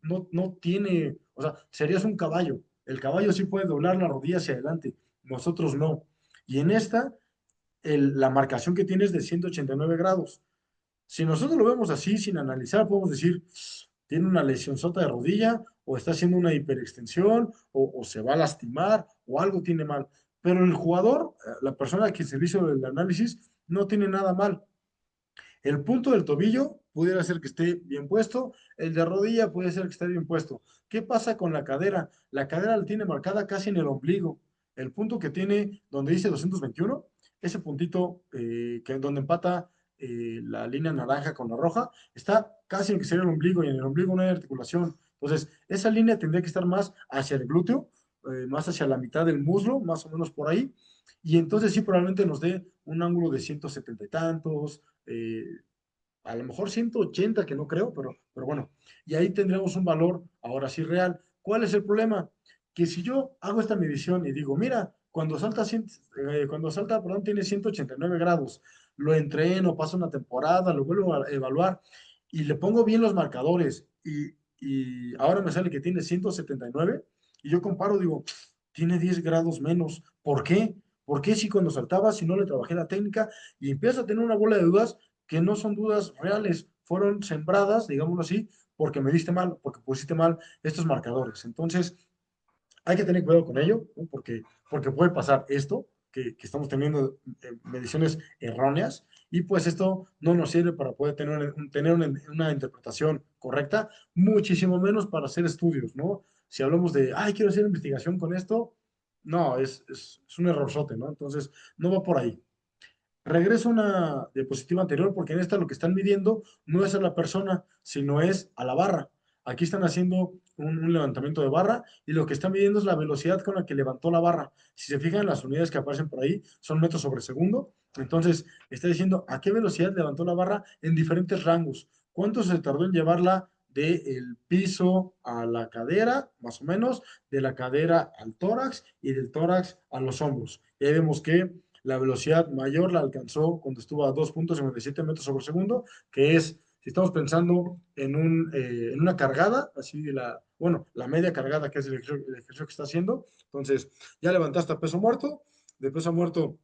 No tiene, o sea, serías un caballo. El caballo sí puede doblar la rodilla hacia adelante, nosotros no. Y en esta, la marcación que tiene es de 189 grados. Si nosotros lo vemos así, sin analizar, podemos decir, tiene una lesión sota de rodilla, o está haciendo una hiperextensión, o se va a lastimar, o algo tiene mal. Pero el jugador, la persona que se hizo el análisis, no tiene nada mal. El punto del tobillo pudiera ser que esté bien puesto, el de rodilla puede ser que esté bien puesto. ¿Qué pasa con la cadera? La cadera la tiene marcada casi en el ombligo. El punto que tiene donde dice 221, ese puntito donde empata la línea naranja con la roja, está casi en que sería el ombligo, y en el ombligo no hay articulación. Entonces, esa línea tendría que estar más hacia el glúteo, más hacia la mitad del muslo, más o menos por ahí, y entonces sí probablemente nos dé un ángulo de 170 y tantos, a lo mejor 180, que no creo, pero bueno, y ahí tendremos un valor ahora sí real. ¿Cuál es el problema? Que si yo hago esta medición y digo, mira, cuando salta, perdón, tiene 189 grados, lo entreno, paso una temporada, lo vuelvo a evaluar y le pongo bien los marcadores y ahora me sale que tiene 179 y yo comparo, digo, tiene 10 grados menos. ¿Por qué? ¿Por qué si cuando saltaba, si no le trabajé la técnica y empiezo a tener una bola de dudas que no son dudas reales, fueron sembradas, digámoslo así, porque me diste mal, porque pusiste mal estos marcadores? Entonces, hay que tener cuidado con ello, ¿no? Porque puede pasar esto, que estamos teniendo mediciones erróneas, y pues esto no nos sirve para poder tener una interpretación correcta, muchísimo menos para hacer estudios, ¿no? Si hablamos de, ay, quiero hacer investigación con esto, no, es un errorzote, ¿no? Entonces, no va por ahí. Regreso a una diapositiva anterior porque en esta lo que están midiendo no es a la persona, sino es a la barra. Aquí están haciendo un levantamiento de barra y lo que están midiendo es la velocidad con la que levantó la barra. Si se fijan, las unidades que aparecen por ahí son metros sobre segundo. Entonces, está diciendo a qué velocidad levantó la barra en diferentes rangos. ¿Cuánto se tardó en llevarla del piso a la cadera, más o menos, de la cadera al tórax y del tórax a los hombros? Y ahí vemos que la velocidad mayor la alcanzó cuando estuvo a 2.57 metros sobre segundo, que es Si estamos pensando en una cargada, así de la media cargada que es el ejercicio que está haciendo, entonces ya levantaste a peso muerto, de peso muerto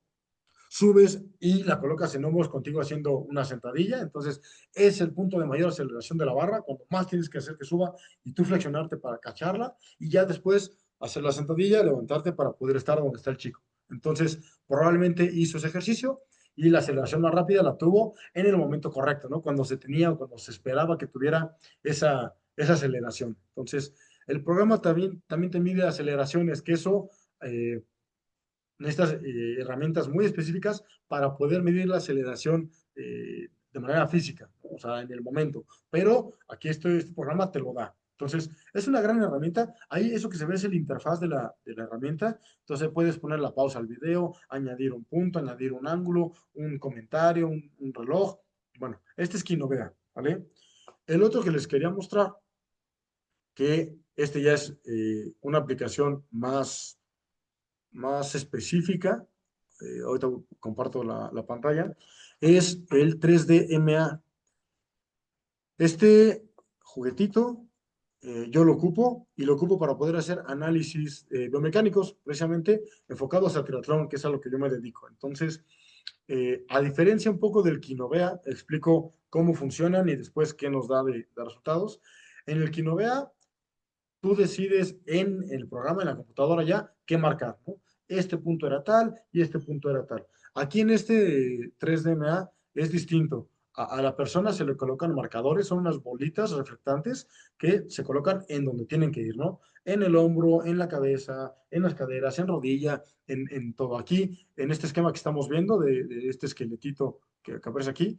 subes y la colocas en hombros contigo haciendo una sentadilla, entonces es el punto de mayor aceleración de la barra, cuando más tienes que hacer que suba y tú flexionarte para cacharla y ya después hacer la sentadilla, levantarte para poder estar donde está el chico. Entonces, probablemente hizo ese ejercicio y la aceleración más rápida la tuvo en el momento correcto, ¿no? Cuando se tenía o cuando se esperaba que tuviera esa aceleración. Entonces, el programa también te mide aceleraciones, que eso necesitas herramientas muy específicas para poder medir la aceleración de manera física, ¿no? O sea, en el momento. Pero aquí este programa te lo da. Entonces, es una gran herramienta. Ahí eso que se ve es el interfaz de la herramienta. Entonces, puedes poner la pausa al video, añadir un punto, añadir un ángulo, un comentario, un reloj. Bueno, este es Kinovea, ¿vale? El otro que les quería mostrar, que este ya es una aplicación más específica, ahorita comparto la pantalla, es el 3D MA. Este juguetito yo lo ocupo y lo ocupo para poder hacer análisis biomecánicos, precisamente enfocados a triatlón, que es a lo que yo me dedico. Entonces, a diferencia un poco del Kinovea, explico cómo funcionan y después qué nos da de resultados. En el Kinovea tú decides en el programa, en la computadora ya, qué marcar, ¿no? Este punto era tal y este punto era tal. Aquí en este 3DMA es distinto. A la persona se le colocan marcadores, son unas bolitas reflectantes que se colocan en donde tienen que ir, ¿no? En el hombro, en la cabeza, en las caderas, en rodilla, en todo. Aquí, en este esquema que estamos viendo, de este esqueletito que aparece aquí,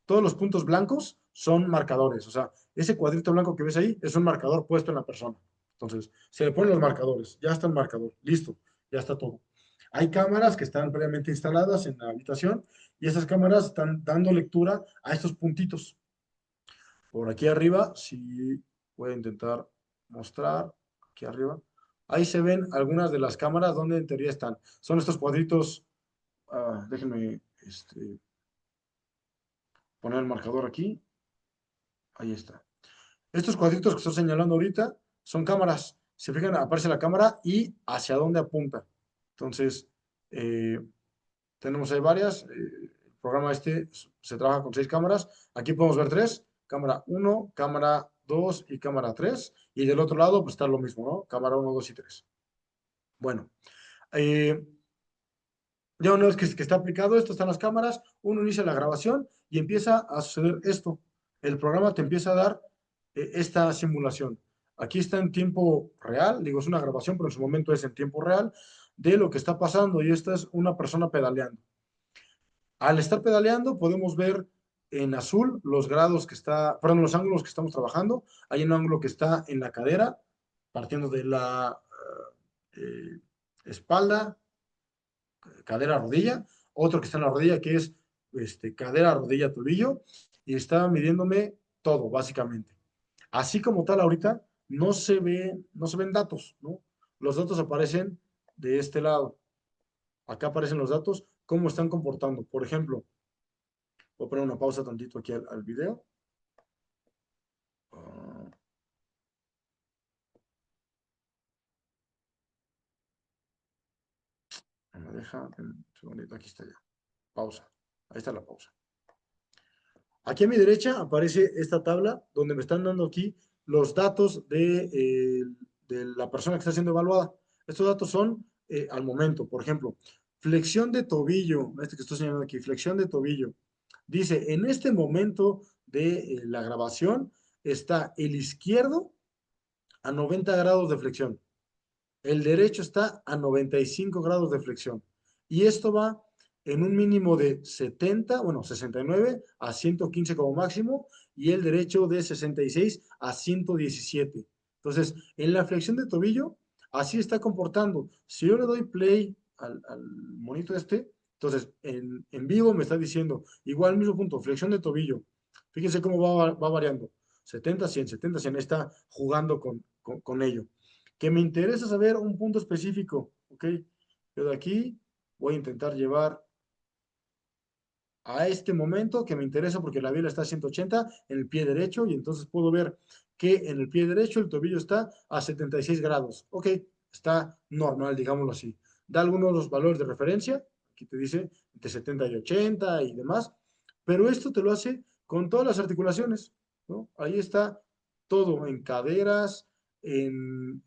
todos los puntos blancos son marcadores. O sea, ese cuadrito blanco que ves ahí es un marcador puesto en la persona. Entonces, se le ponen los marcadores. Ya está el marcador. Listo. Ya está todo. Hay cámaras que están previamente instaladas en la habitación y esas cámaras están dando lectura a estos puntitos. Por aquí arriba, si voy a intentar mostrar, aquí arriba, ahí se ven algunas de las cámaras donde en teoría están. Son estos cuadritos, déjenme poner el marcador aquí. Ahí está. Estos cuadritos que estoy señalando ahorita son cámaras. Se fijan, aparece la cámara y hacia dónde apunta. Entonces, eh, tenemos ahí varias. El programa se trabaja con 6 cámaras. Aquí podemos ver 3. Cámara 1, cámara 2 y cámara 3. Y del otro lado, pues está lo mismo, ¿no? Cámara 1, 2 y 3. Bueno, eh, ya una vez que está aplicado esto, están las cámaras, uno inicia la grabación y empieza a suceder esto. El programa te empieza a dar esta simulación. Aquí está en tiempo real, digo, es una grabación, pero en su momento es en tiempo real de lo que está pasando y esta es una persona pedaleando. Al estar pedaleando podemos ver en azul los grados perdón, los ángulos que estamos trabajando. Hay un ángulo que está en la cadera, partiendo de la espalda, cadera, rodilla, otro que está en la rodilla que es cadera, rodilla, tobillo, y está midiéndome todo, básicamente. Así como tal, ahorita no se ven datos, ¿no? Los datos aparecen de este lado. Acá aparecen los datos, cómo están comportando. Por ejemplo, voy a poner una pausa tantito aquí al video. Uh, no me deja, un segundito, aquí está ya. Pausa. Ahí está la pausa. Aquí a mi derecha aparece esta tabla donde me están dando aquí los datos de la persona que está siendo evaluada. Estos datos son al momento, por ejemplo, flexión de tobillo, este que estoy señalando aquí, flexión de tobillo. Dice, en este momento de la grabación está el izquierdo a 90 grados de flexión, el derecho está a 95 grados de flexión. Y esto va en un mínimo de 70, bueno, 69 a 115 como máximo, y el derecho de 66 a 117. Entonces, en la flexión de tobillo, así está comportando. Si yo le doy play al monito entonces en vivo me está diciendo, igual mismo punto, flexión de tobillo. Fíjense cómo va variando. 70, 100, 70, 100, está jugando con ello. Que me interesa saber un punto específico, ¿ok? Yo de aquí voy a intentar llevar a este momento que me interesa porque la biela está a 180 en el pie derecho y entonces puedo ver que en el pie derecho el tobillo está a 76 grados. Ok, está normal, digámoslo así. Da algunos de los valores de referencia, aquí te dice entre 70 y 80 y demás, pero esto te lo hace con todas las articulaciones, ¿no? Ahí está todo, en caderas, en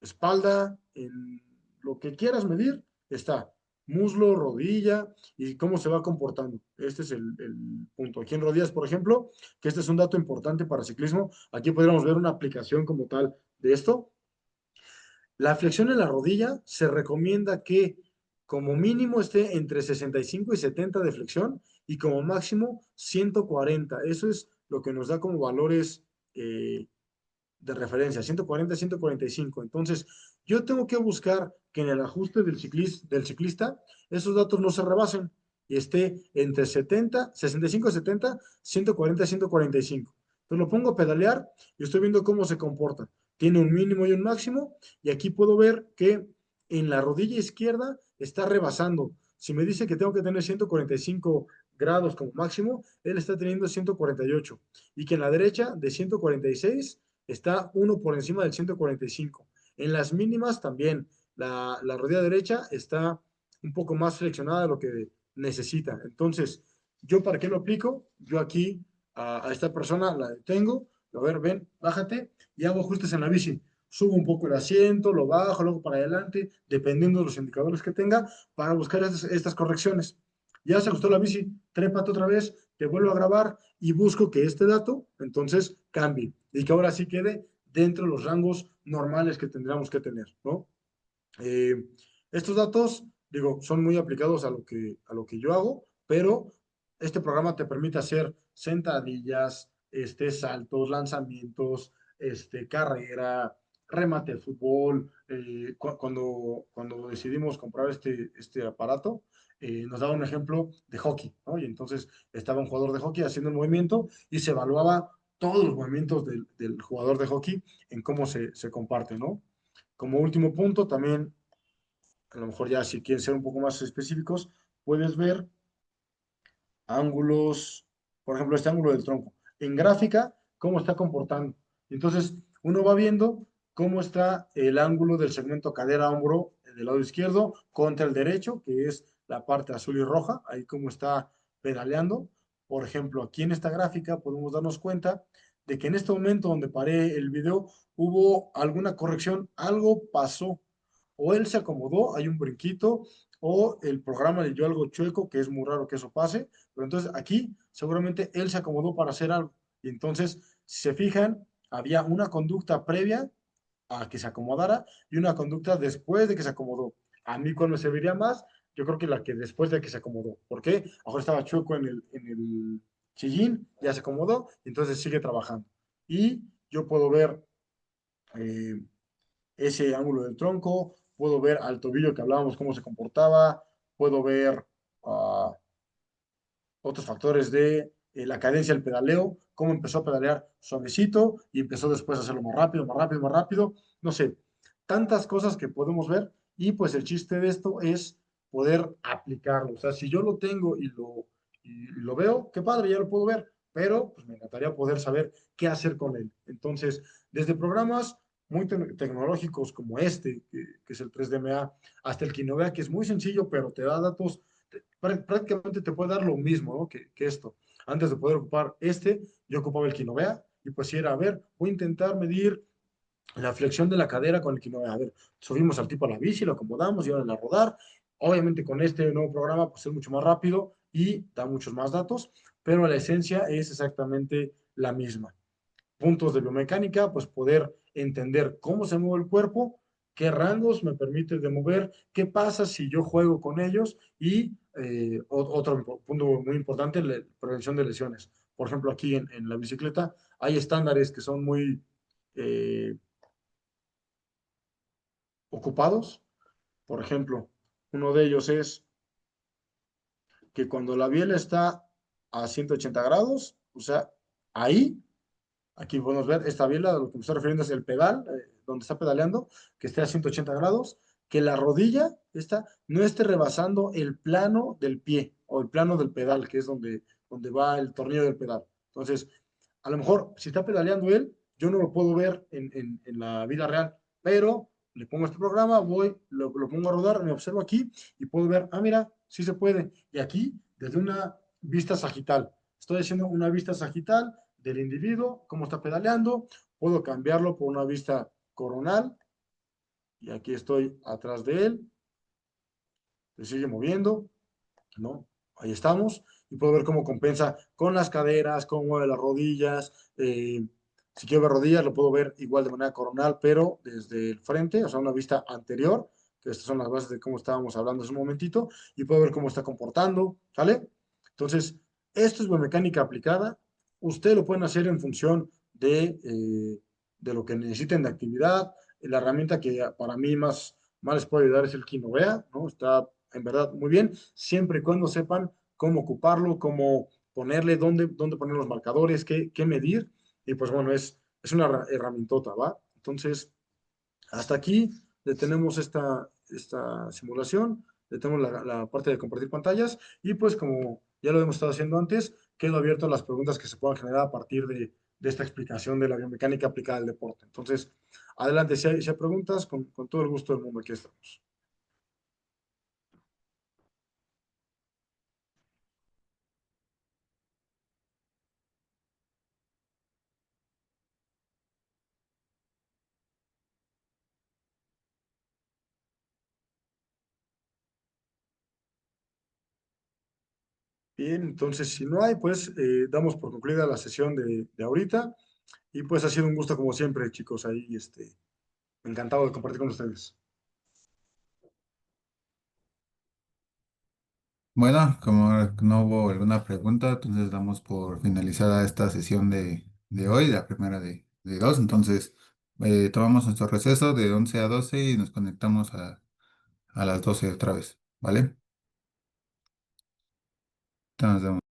espalda, en lo que quieras medir, está muslo, rodilla y cómo se va comportando. Este es el punto. Aquí en rodillas, por ejemplo, que este es un dato importante para ciclismo, aquí podríamos ver una aplicación como tal de esto. La flexión en la rodilla se recomienda que como mínimo esté entre 65 y 70 de flexión y como máximo 140. Eso es lo que nos da como valores de referencia, 140, 145. Entonces, yo tengo que buscar que en el ajuste del ciclista esos datos no se rebasen y esté entre 70, 65, 70, 140, 145. Entonces lo pongo a pedalear y estoy viendo cómo se comporta. Tiene un mínimo y un máximo y aquí puedo ver que en la rodilla izquierda está rebasando. Si me dice que tengo que tener 145 grados como máximo, él está teniendo 148 y que en la derecha de 146 está uno por encima del 145. En las mínimas también, la rodilla derecha está un poco más flexionada de lo que necesita. Entonces, ¿yo para qué lo aplico? Yo aquí a esta persona la detengo, a ver, ven, bájate y hago ajustes en la bici. Subo un poco el asiento, lo bajo, luego para adelante, dependiendo de los indicadores que tenga, para buscar estas correcciones. Ya se ajustó la bici, trépate otra vez, te vuelvo a grabar y busco que este dato entonces cambie y que ahora sí quede dentro de los rangos normales que tendríamos que tener, ¿no? Eh, Estos datos, digo, son muy aplicados a lo que yo hago, pero este programa te permite hacer sentadillas, saltos, lanzamientos, carrera, remate de fútbol. Cuando decidimos comprar este aparato, nos daba un ejemplo de hockey, ¿no? Y entonces estaba un jugador de hockey haciendo el movimiento y se evaluaba todos los movimientos del jugador de hockey en cómo se comparte, ¿no? Como último punto, también, a lo mejor ya si quieres ser un poco más específicos, puedes ver ángulos, por ejemplo, este ángulo del tronco. En gráfica, cómo está comportando. Entonces, uno va viendo cómo está el ángulo del segmento cadera-hombro del lado izquierdo contra el derecho, que es la parte azul y roja, ahí cómo está pedaleando. Por ejemplo, aquí en esta gráfica podemos darnos cuenta de que en este momento donde paré el video hubo alguna corrección, algo pasó. O él se acomodó, hay un brinquito, o el programa le dio algo chueco, que es muy raro que eso pase, pero entonces aquí seguramente él se acomodó para hacer algo. Y entonces, si se fijan, había una conducta previa a que se acomodara y una conducta después de que se acomodó. A mí, ¿cuál me serviría más? Yo creo que la que después de que se acomodó. ¿Por qué? Ahora estaba chueco en el sillín, ya se acomodó, y entonces sigue trabajando. Y yo puedo ver eh, ese ángulo del tronco, puedo ver al tobillo que hablábamos cómo se comportaba, puedo ver otros factores de la cadencia del pedaleo, cómo empezó a pedalear suavecito y empezó después a hacerlo más rápido, más rápido, más rápido. No sé, tantas cosas que podemos ver y pues el chiste de esto es poder aplicarlo. O sea, si yo lo tengo y lo veo, qué padre, ya lo puedo ver, pero pues me encantaría poder saber qué hacer con él. Entonces, desde programas muy tecnológicos como que es el 3DMA, hasta el Kinovea, que es muy sencillo, pero te da datos prácticamente te puede dar lo mismo, ¿no? que esto. Antes de poder ocupar yo ocupaba el Kinovea y pues si era, a ver, voy a intentar medir la flexión de la cadera con el Kinovea. A ver, subimos al tipo a la bici, lo acomodamos y ahora a rodar. Obviamente con este nuevo programa pues es mucho más rápido y da muchos más datos, pero la esencia es exactamente la misma. Puntos de biomecánica, pues poder entender cómo se mueve el cuerpo, qué rangos me permite de mover, qué pasa si yo juego con ellos y otro punto muy importante, la prevención de lesiones. Por ejemplo, aquí en la bicicleta hay estándares que son muy eh, ocupados. Por ejemplo, uno de ellos es que cuando la biela está a 180 grados, o sea, ahí aquí podemos ver esta biela, lo que me estoy refiriendo es el pedal, donde está pedaleando, que esté a 180 grados, que la rodilla esta no esté rebasando el plano del pie. o el plano del pedal, que es donde va el tornillo del pedal. Entonces, a lo mejor si está pedaleando él, yo no lo puedo ver en la vida real, pero le pongo este programa, voy, lo pongo a rodar, me observo aquí y puedo ver, ah, mira, sí se puede. Y aquí, desde una vista sagital, estoy haciendo una vista sagital del individuo, cómo está pedaleando, puedo cambiarlo por una vista coronal y aquí estoy atrás de él, se sigue moviendo, ¿no? Ahí estamos y puedo ver cómo compensa con las caderas, cómo mueve las rodillas. Si quiero ver rodillas, lo puedo ver igual de manera coronal, pero desde el frente, o sea, una vista anterior, que estas son las bases de cómo estábamos hablando hace un momentito, y puedo ver cómo está comportando, ¿sale? Entonces, esto es biomecánica aplicada. Ustedes lo pueden hacer en función de lo que necesiten de actividad. La herramienta que para mí más les puede ayudar es el Kinovea, ¿no? Está en verdad muy bien, siempre y cuando sepan cómo ocuparlo, cómo ponerle, dónde poner los marcadores, qué medir. Y pues bueno, es una herramientota, ¿va? Entonces, hasta aquí detenemos esta simulación, detenemos la parte de compartir pantallas y pues como ya lo hemos estado haciendo antes, quedo abierto a las preguntas que se puedan generar a partir de esta explicación de la biomecánica aplicada al deporte. Entonces, adelante, si hay preguntas, con todo el gusto del mundo, aquí estamos. Bien, entonces si no hay, pues damos por concluida la sesión de ahorita y pues ha sido un gusto como siempre, chicos, ahí encantado de compartir con ustedes. Bueno, como no hubo alguna pregunta, entonces damos por finalizada esta sesión de hoy, la primera de dos. Entonces, tomamos nuestro receso de 11 a 12 y nos conectamos a las 12 otra vez, ¿vale? Entonces, nos vemos.